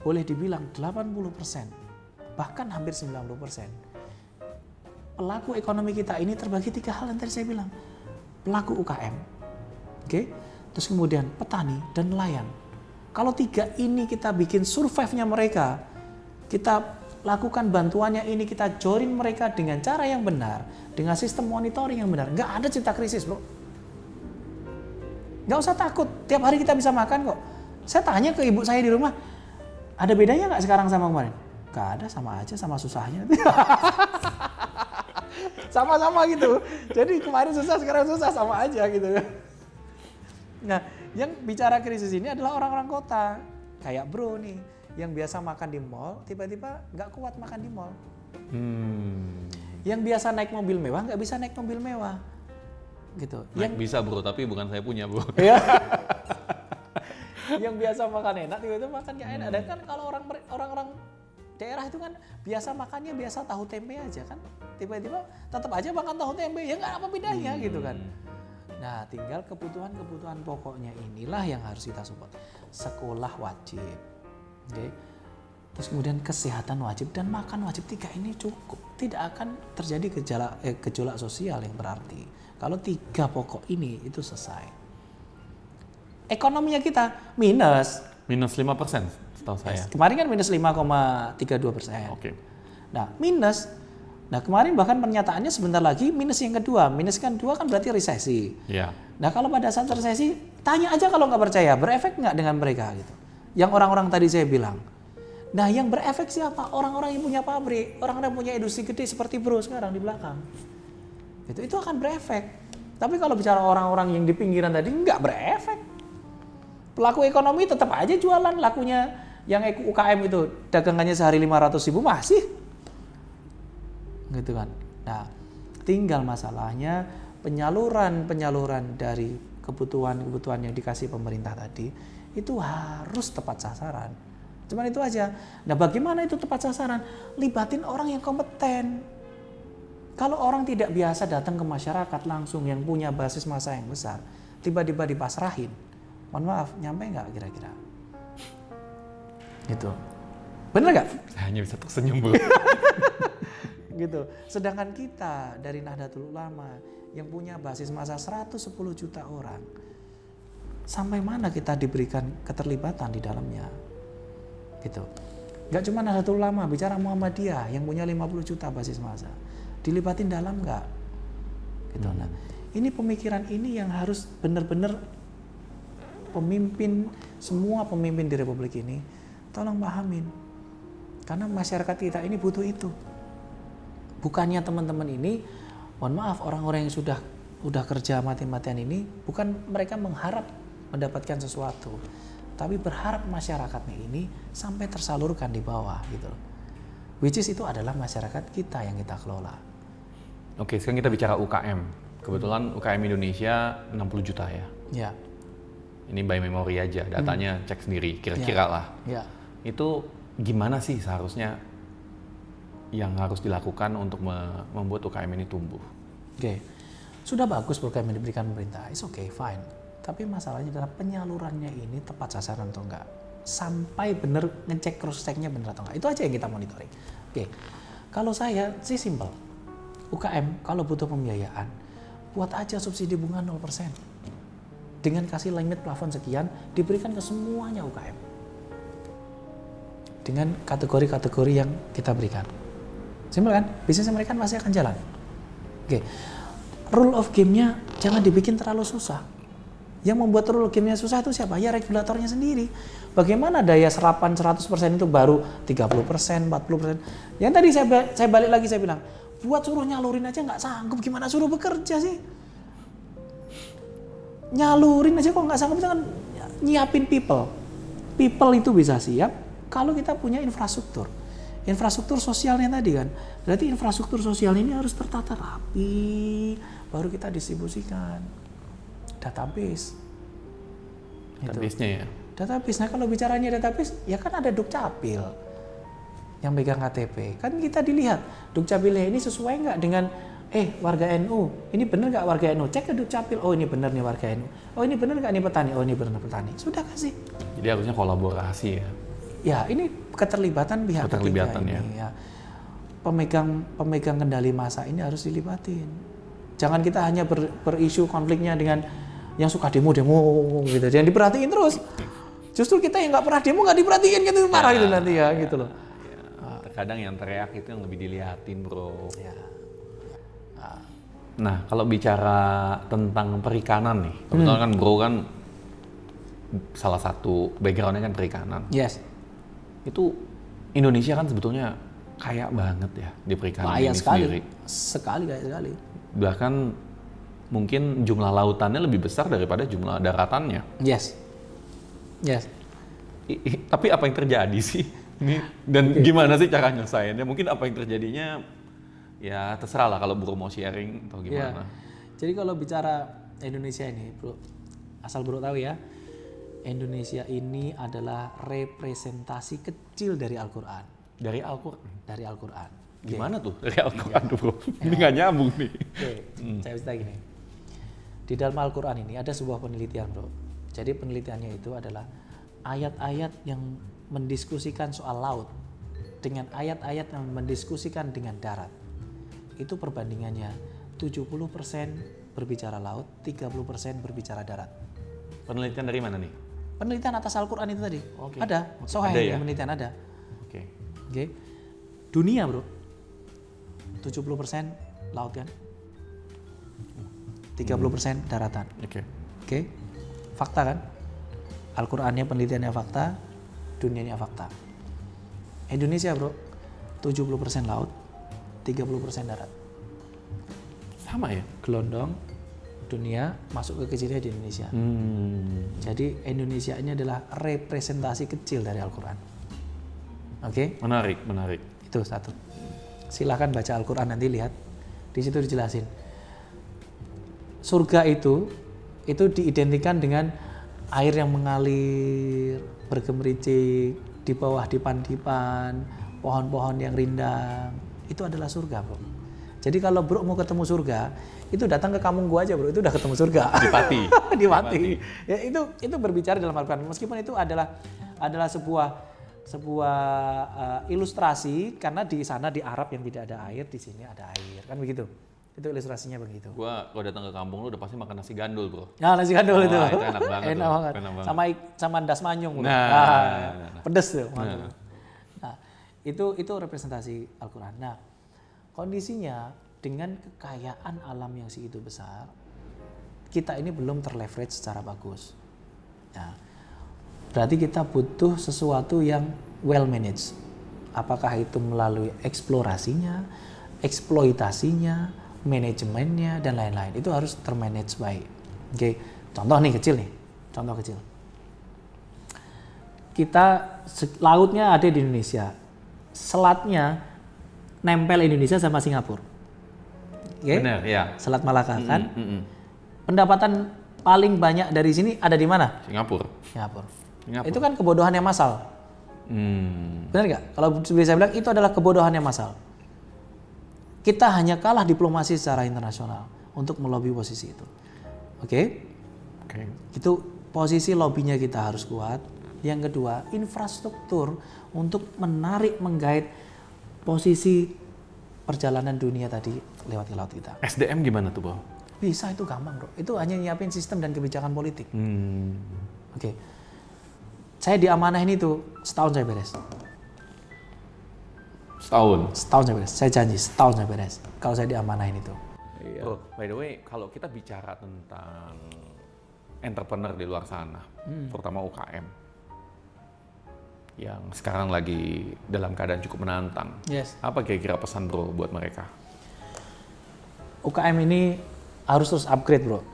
boleh dibilang 80%, bahkan hampir 90%. Pelaku ekonomi kita ini terbagi 3 hal yang tadi saya bilang. Pelaku UKM, oke, terus kemudian petani dan nelayan. Kalau 3 ini kita bikin survive-nya mereka, kita lakukan bantuannya ini, kita join mereka dengan cara yang benar, dengan sistem monitoring yang benar, nggak ada cipta krisis, bro. Nggak usah takut, tiap hari kita bisa makan kok. Saya tanya ke ibu saya di rumah, ada bedanya nggak sekarang sama kemarin? Nggak ada, sama aja, sama susahnya. Sama-sama gitu. Jadi kemarin susah, sekarang susah, sama aja gitu. Nah, yang bicara krisis ini adalah orang-orang kota. Kayak bro nih, yang biasa makan di mall, tiba-tiba nggak kuat makan di mall. Yang biasa naik mobil mewah, nggak bisa naik mobil mewah. Gitu. Naik bisa bro, tapi bukan saya punya bro. Iya. Yang biasa makan enak, tiba-tiba makan nggak enak. Dan kan kalau orang-orang daerah itu kan biasa makannya biasa tahu tempe aja kan, tiba-tiba tetap aja makan tahu tempe, ya nggak apa bedanya gitu kan. Nah tinggal kebutuhan pokoknya inilah yang harus kita support. Sekolah wajib, okay. Terus kemudian kesehatan wajib dan makan wajib, 3 ini cukup. Tidak akan terjadi gejolak sosial yang berarti kalau 3 pokok ini itu selesai. Ekonominya kita minus 5% setahu saya. Kemarin kan minus 5,32%. Oke. Nah minus, nah kemarin bahkan pernyataannya sebentar lagi minus yang kedua. Minus kan 2 kan berarti resesi. Ya. Nah kalau pada saat resesi, tanya aja kalau nggak percaya, berefek nggak dengan mereka gitu. Yang orang-orang tadi saya bilang. Nah yang berefek siapa? Orang-orang yang punya pabrik, orang-orang yang punya industri gede seperti bro sekarang di belakang. Itu akan berefek. Tapi kalau bicara orang-orang yang di pinggiran tadi nggak berefek. Pelaku ekonomi tetap aja jualan, lakunya yang UKM itu dagangannya sehari 500.000 masih. Gitu kan. Nah, tinggal masalahnya penyaluran dari kebutuhan yang dikasih pemerintah tadi itu harus tepat sasaran. Cuman itu aja. Nah, bagaimana itu tepat sasaran? Libatin orang yang kompeten. Kalau orang tidak biasa datang ke masyarakat langsung yang punya basis massa yang besar, tiba-tiba dipasrahin. Mohon maaf, nyampe nggak kira-kira? Gitu. Bener nggak? Saya hanya bisa tersenyum bro. Gitu. Sedangkan kita dari Nahdlatul Ulama yang punya basis massa 110 juta orang, sampai mana kita diberikan keterlibatan di dalamnya? Gitu. Nggak cuma Nahdlatul Ulama, bicara Muhammadiyah yang punya 50 juta basis massa, dilibatin dalam nggak? Gitu. Nah, ini pemikiran ini yang harus benar-benar semua pemimpin di Republik ini tolong pahamin, karena masyarakat kita ini butuh itu. Bukannya teman-teman ini, mohon maaf, orang-orang yang sudah kerja mati-matian ini, bukan mereka mengharap mendapatkan sesuatu, tapi berharap masyarakatnya ini sampai tersalurkan di bawah gitu. Which is itu adalah masyarakat kita yang kita kelola. Oke, sekarang kita bicara UKM. Kebetulan UKM Indonesia 60 juta ya. Ya. Ini by memory aja, datanya cek sendiri, kira-kira lah. Ya. Itu gimana sih seharusnya yang harus dilakukan untuk membuat UKM ini tumbuh? Oke, sudah bagus program yang diberikan pemerintah, it's okay, fine. Tapi masalahnya adalah penyalurannya ini tepat sasaran atau enggak. Sampai bener ngecek cross-checknya bener atau enggak. Itu aja yang kita monitoring. Oke, kalau saya sih simple. UKM kalau butuh pembiayaan, buat aja subsidi bunga 0%. Dengan kasih limit plafon sekian, diberikan ke semuanya UKM. Dengan kategori-kategori yang kita berikan. Simpel kan? Bisnisnya mereka pasti akan jalan. Oke. Rule of game-nya jangan dibikin terlalu susah. Yang membuat rule game-nya susah itu siapa? Ya regulatornya sendiri. Bagaimana daya serapan 100% itu baru 30%, 40%. Yang tadi saya balik lagi saya bilang, buat suruh nyalurin aja nggak sanggup, gimana suruh bekerja sih? Nyalurin aja kok nggak sanggup, jangan nyiapin people. People itu bisa siap kalau kita punya infrastruktur. Infrastruktur sosialnya tadi kan. Berarti infrastruktur sosial ini harus tertata rapi, baru kita distribusikan. Database. Database-nya ya. Database. Nah kalau bicaranya database, ya kan ada Dukcapil yang pegang KTP. Kan kita dilihat, Dukcapilnya ini sesuai nggak dengan warga NU. Ini benar nggak warga NU? Cek ke Dukcapil. Oh ini benar nih warga NU. Oh ini benar nggak nih petani? Oh ini benar petani. Sudah kasih. Jadi harusnya kolaborasi ya. Ya ini keterlibatan pihak ketiga ini. Ya. Pemegang kendali massa ini harus dilibatin. Jangan kita hanya berisu konfliknya dengan yang suka demo gitu. Jangan diperhatiin terus. Justru kita yang nggak pernah demo nggak diperhatiin gitu, marah gitu nanti ya gitu loh. Terkadang yang teriak itu yang lebih dilihatin, bro. Ya. Nah, kalau bicara tentang perikanan nih, kebetulan kan bro kan salah satu backgroundnya kan perikanan. Yes. Itu Indonesia kan sebetulnya kaya banget ya di perikanan kaya ini sekali. sendiri. Kaya sekali. Bahkan mungkin jumlah lautannya lebih besar daripada jumlah daratannya. Yes. Tapi apa yang terjadi sih? Dan gimana sih cara nyelesainnya? Mungkin apa yang terjadinya ya terserah lah kalau bro mau sharing atau gimana. Jadi kalau bicara Indonesia ini, bro, asal bro tahu ya, Indonesia ini adalah representasi kecil dari Al-Quran. Dari Al-Quran? Dari Al-Quran. Gimana tuh dari Al-Quran tuh bro? Ini nggak nyambung nih. Saya cerita gini. Di dalam Al-Quran ini ada sebuah penelitian, bro. Jadi penelitiannya itu adalah ayat-ayat yang mendiskusikan soal laut dengan ayat-ayat yang mendiskusikan dengan darat. Itu perbandingannya 70% berbicara laut, 30% berbicara darat. Penelitian dari mana nih? Penelitian atas Al-Quran itu tadi. Okay. Ada, Sohail ya? penelitian ada. Oke. Dunia, bro, 70% laut kan, 30% daratan. Oke. Fakta kan? Al-Qur'annya penelitiannya fakta, dunianya fakta. Indonesia, bro, 70% laut, 30% darat. Sama ya? Gelondong dunia masuk ke kecilnya di Indonesia. Jadi Indonesia ini adalah representasi kecil dari Al-Quran. Oke? Menarik. Itu satu. Silahkan baca Al-Quran nanti lihat. Di situ dijelasin. Surga itu diidentikan dengan air yang mengalir, bergemericik, di bawah dipan-dipan, pohon-pohon yang rindang. Itu adalah surga, bro. Jadi kalau bro mau ketemu surga, itu datang ke kampung gua aja, bro. Itu udah ketemu surga. Di Pati. Di Pati. Ya, itu berbicara dalam Al-Quran. Meskipun itu adalah sebuah ilustrasi, karena di sana di Arab yang tidak ada air, di sini ada air, kan begitu. Itu ilustrasinya begitu. Gua kalau datang ke kampung lu udah pasti makan nasi gandul, bro. Ya, nasi gandul itu. Itu enak banget. Enak banget. Sama das manyung, bro. Pedes tuh. Nah, itu representasi Al-Quran. Nah, kondisinya dengan kekayaan alam yang segitu besar, kita ini belum terleverage secara bagus. Nah, berarti kita butuh sesuatu yang well managed. Apakah itu melalui eksplorasinya, eksploitasinya, manajemennya, dan lain-lain. Itu harus termanage baik. Oke, contoh nih kecil nih. Contoh kecil. Kita lautnya ada di Indonesia. Selatnya nempel Indonesia sama Singapura. Okay? Benar, ya. Selat Malaka kan. Pendapatan paling banyak dari sini ada di mana? Singapura. Itu kan kebodohan yang massal. Benar nggak? Kalau bisa bilang itu adalah kebodohan yang massal. Kita hanya kalah diplomasi secara internasional untuk melobi posisi itu. Oke? Itu posisi lobbynya kita harus kuat. Yang kedua, infrastruktur untuk menarik, menggait posisi perjalanan dunia tadi lewat laut kita. SDM gimana tuh, Bro? Bisa, itu gampang, bro. Itu hanya nyiapin sistem dan kebijakan politik. Oke. Saya diamanahin itu setahun saya beres. Setahun saya beres. Saya janji setahun saya beres. Kalau saya diamanahin itu. Bro, by the way, kalau kita bicara tentang entrepreneur di luar sana, terutama UKM, yang sekarang lagi dalam keadaan cukup menantang. Yes. Apa kira-kira pesan bro buat mereka? UKM ini harus terus upgrade, bro.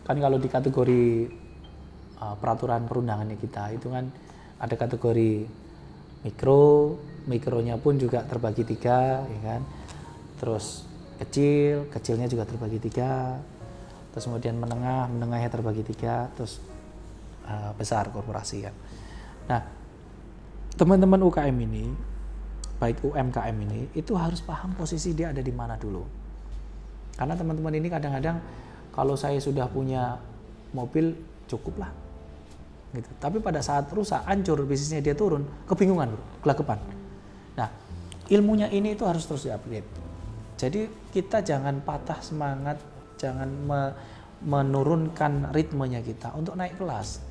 Kan kalau di kategori peraturan perundangannya kita itu kan Ada kategori mikro, mikronya pun juga terbagi 3, ya kan. Terus kecil, kecilnya juga terbagi 3. Terus kemudian menengah, menengahnya terbagi 3. Terus besar, korporasi kan. Nah, teman-teman UKM ini, baik UMKM ini, itu harus paham posisi dia ada di mana dulu. Karena teman-teman ini kadang-kadang kalau saya sudah punya mobil cukup lah. Gitu. Tapi pada saat rusak, hancur, bisnisnya dia turun, kebingungan, bro, gelagapan. Nah, ilmunya ini itu harus terus di-upgrade. Jadi kita jangan patah semangat, jangan menurunkan ritmenya kita untuk naik kelas.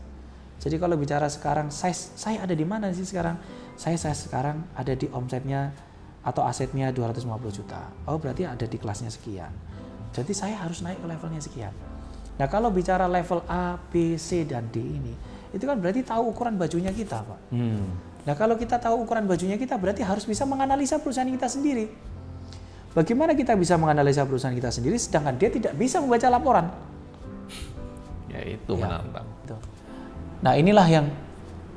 Jadi kalau bicara sekarang, saya ada di mana sih sekarang? Saya sekarang ada di omsetnya atau asetnya 250 juta. Oh, berarti ada di kelasnya sekian. Jadi saya harus naik ke levelnya sekian. Nah, kalau bicara level A, B, C, dan D ini, itu kan berarti tahu ukuran bajunya kita, Pak. Nah, kalau kita tahu ukuran bajunya kita, berarti harus bisa menganalisa perusahaan kita sendiri. Bagaimana kita bisa menganalisa perusahaan kita sendiri, sedangkan dia tidak bisa membaca laporan? Ya itu menantang. Nah, inilah yang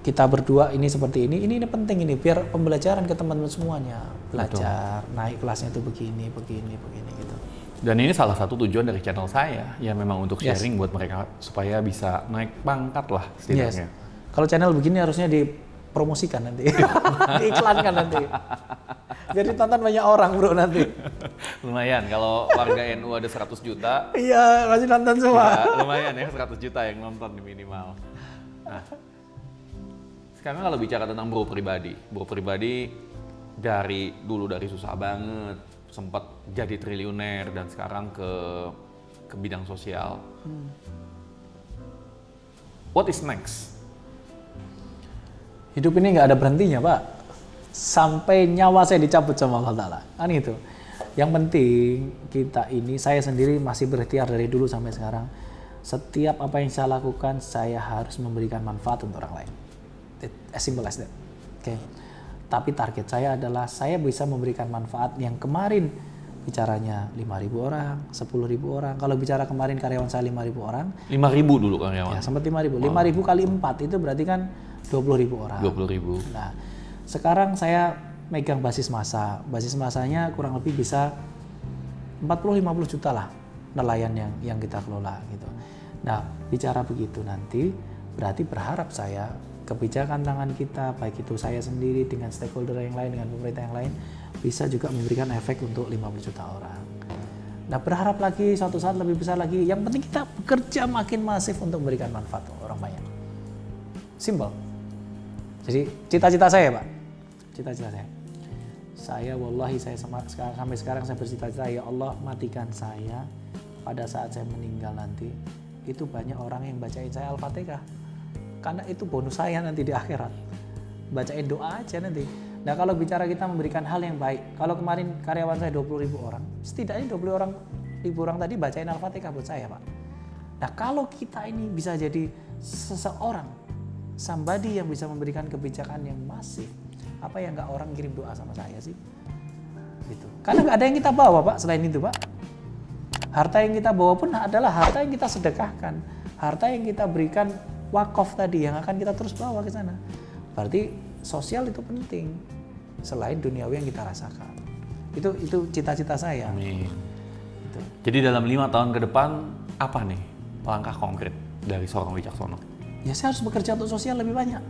kita berdua ini seperti ini penting ini, biar pembelajaran ke teman-teman semuanya. Belajar, naik kelasnya itu begini gitu. Dan ini salah satu tujuan dari channel saya, ya memang untuk sharing buat mereka supaya bisa naik pangkat lah setidaknya. Kalau channel begini harusnya dipromosikan nanti, diiklankan nanti, biar ditonton banyak orang, bro, nanti. Lumayan, kalau warga NU ada 100 juta. Iya, masih nonton semua. Ya, lumayan ya, 100 juta yang nonton minimal. Nah, sekarang kalau bicara tentang bro pribadi dari dulu dari susah banget, sempat jadi triliuner dan sekarang ke bidang sosial. What is next? Hidup ini nggak ada berhentinya, Pak. Sampai nyawa saya dicabut sama Allah Ta'ala. Kan itu. Yang penting kita ini, saya sendiri masih berikhtiar dari dulu sampai sekarang. Setiap apa yang saya lakukan, saya harus memberikan manfaat untuk orang lain. As simple as that. Okay. Tapi target saya adalah saya bisa memberikan manfaat yang kemarin bicaranya 5.000 orang, 10.000 orang. Kalau bicara kemarin karyawan saya 5.000 orang. 5.000 dulu karyawan? Ya, sempat 5.000. 5.000 kali 4 itu berarti kan 20.000 orang. 20.000. Nah, sekarang saya megang basis massa. Basis massanya kurang lebih bisa 40-50 juta lah nelayan yang kita kelola gitu. Nah, bicara begitu nanti berarti berharap saya kebijakan tangan kita, baik itu saya sendiri dengan stakeholder yang lain, dengan pemerintah yang lain, bisa juga memberikan efek untuk 50 juta orang. Nah, berharap lagi suatu saat lebih besar lagi. Yang penting kita bekerja makin masif untuk memberikan manfaat untuk orang banyak. Simple. Jadi cita-cita saya, Pak. Cita-cita saya. Saya wallahi sampai sekarang saya bercita-cita, ya Allah, matikan saya pada saat saya meninggal nanti. Itu banyak orang yang bacain saya Al-Fatihah. Karena itu bonus saya nanti di akhirat. Bacain doa aja nanti. Nah, kalau bicara kita memberikan hal yang baik, kalau kemarin karyawan saya 20.000 orang, setidaknya 20.000 orang tadi bacain Al-Fatihah buat saya, Pak. Nah, kalau kita ini bisa jadi seseorang, somebody yang bisa memberikan kebijakan yang masif, apa yang nggak orang kirim doa sama saya sih? Gitu. Karena nggak ada yang kita bawa, Pak, selain itu, Pak. Harta yang kita bawa pun adalah harta yang kita sedekahkan, harta yang kita berikan wakaf tadi yang akan kita terus bawa ke sana. Berarti sosial itu penting selain duniawi yang kita rasakan. Itu cita-cita saya. Amin. Gitu. Jadi dalam 5 tahun ke depan apa nih langkah konkret dari seorang Wicaksono? Ya, saya harus bekerja untuk sosial lebih banyak.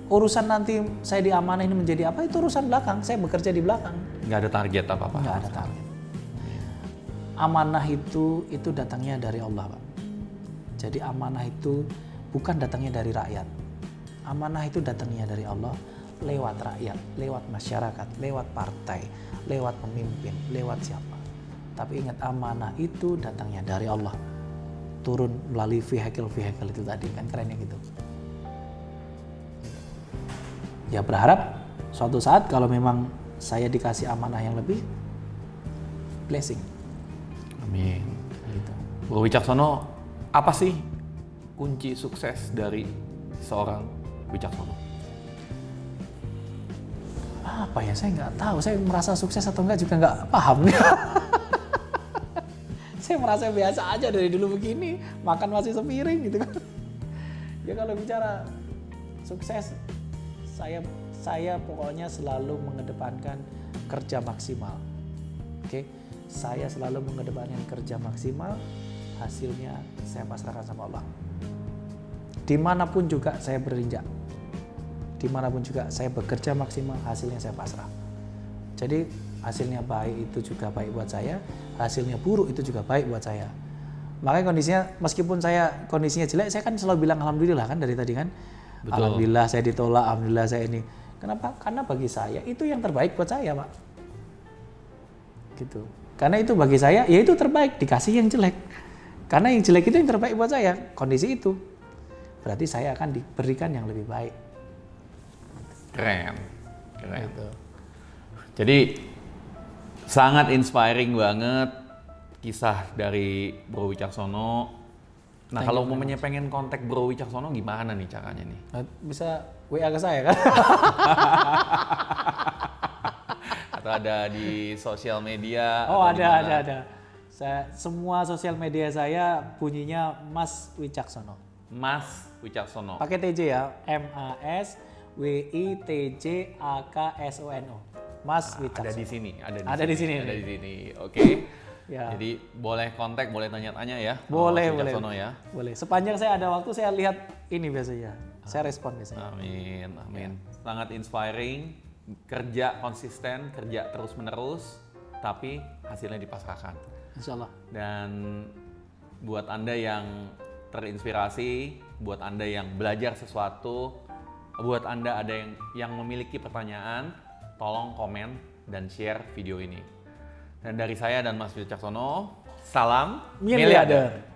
Urusan nanti saya diamanah ini menjadi apa, itu urusan belakang. Saya bekerja di belakang. Nggak ada target apa-apa? Nggak ada target. Amanah itu datangnya dari Allah, Pak. Jadi amanah itu bukan datangnya dari rakyat. Amanah itu datangnya dari Allah lewat rakyat, lewat masyarakat, lewat partai, lewat pemimpin, lewat siapa. Tapi ingat, amanah itu datangnya dari Allah. Turun melalui vehicle itu tadi, kan kerennya gitu. Ya, berharap suatu saat kalau memang saya dikasih amanah yang lebih, blessing. Amin. Gitu. Bro Wicaksono, apa sih kunci sukses dari seorang Wicaksono? Apa ya, saya nggak tahu. Saya merasa sukses atau enggak juga nggak paham. Saya merasa biasa aja dari dulu begini, makan masih sepiring gitu kan. Ya, kalau bicara sukses, Saya pokoknya selalu mengedepankan kerja maksimal. Oke, saya selalu mengedepankan kerja maksimal. Hasilnya saya pasrahkan sama Allah. Dimanapun juga saya berinjak, dimanapun juga saya bekerja maksimal, hasilnya saya pasrah. Jadi hasilnya baik itu juga baik buat saya, hasilnya buruk itu juga baik buat saya. Makanya kondisinya, meskipun saya kondisinya jelek, saya kan selalu bilang alhamdulillah kan dari tadi kan. Betul. Alhamdulillah saya ditolak, alhamdulillah saya ini. Kenapa? Karena bagi saya itu yang terbaik buat saya, Pak. Gitu. Karena itu bagi saya, ya itu terbaik, dikasih yang jelek. Karena yang jelek itu yang terbaik buat saya, kondisi itu. Berarti saya akan diberikan yang lebih baik. Keren. Gitu. Jadi sangat inspiring banget kisah dari Bro Wicaksono. Nah, kalau umpamanya pengen kontak Bro Wicaksono gimana nih caranya nih? Bisa WA ke saya kan? Atau ada di sosial media? Oh, atau ada. Semua sosial media saya bunyinya Mas Wicaksono. Mas Wicaksono. Pakai TJ ya, MASWITJAKSONO. Mas Wicaksono. Ada di sini, Ada di sini. Oke. Ya. Jadi boleh kontak, boleh tanya-tanya ya. Boleh, Mas boleh. Wicaksono ya. Boleh. Sepanjang saya ada waktu saya lihat ini biasanya. Saya respon biasanya. Amin. Sangat inspiring. Kerja konsisten, kerja terus-menerus, tapi hasilnya dipasrahkan. Insya Allah. Dan buat Anda yang terinspirasi, buat Anda yang belajar sesuatu, buat Anda ada yang memiliki pertanyaan, tolong komen dan share video ini. Dan dari saya dan Mas Wicaksono, salam Miliarder.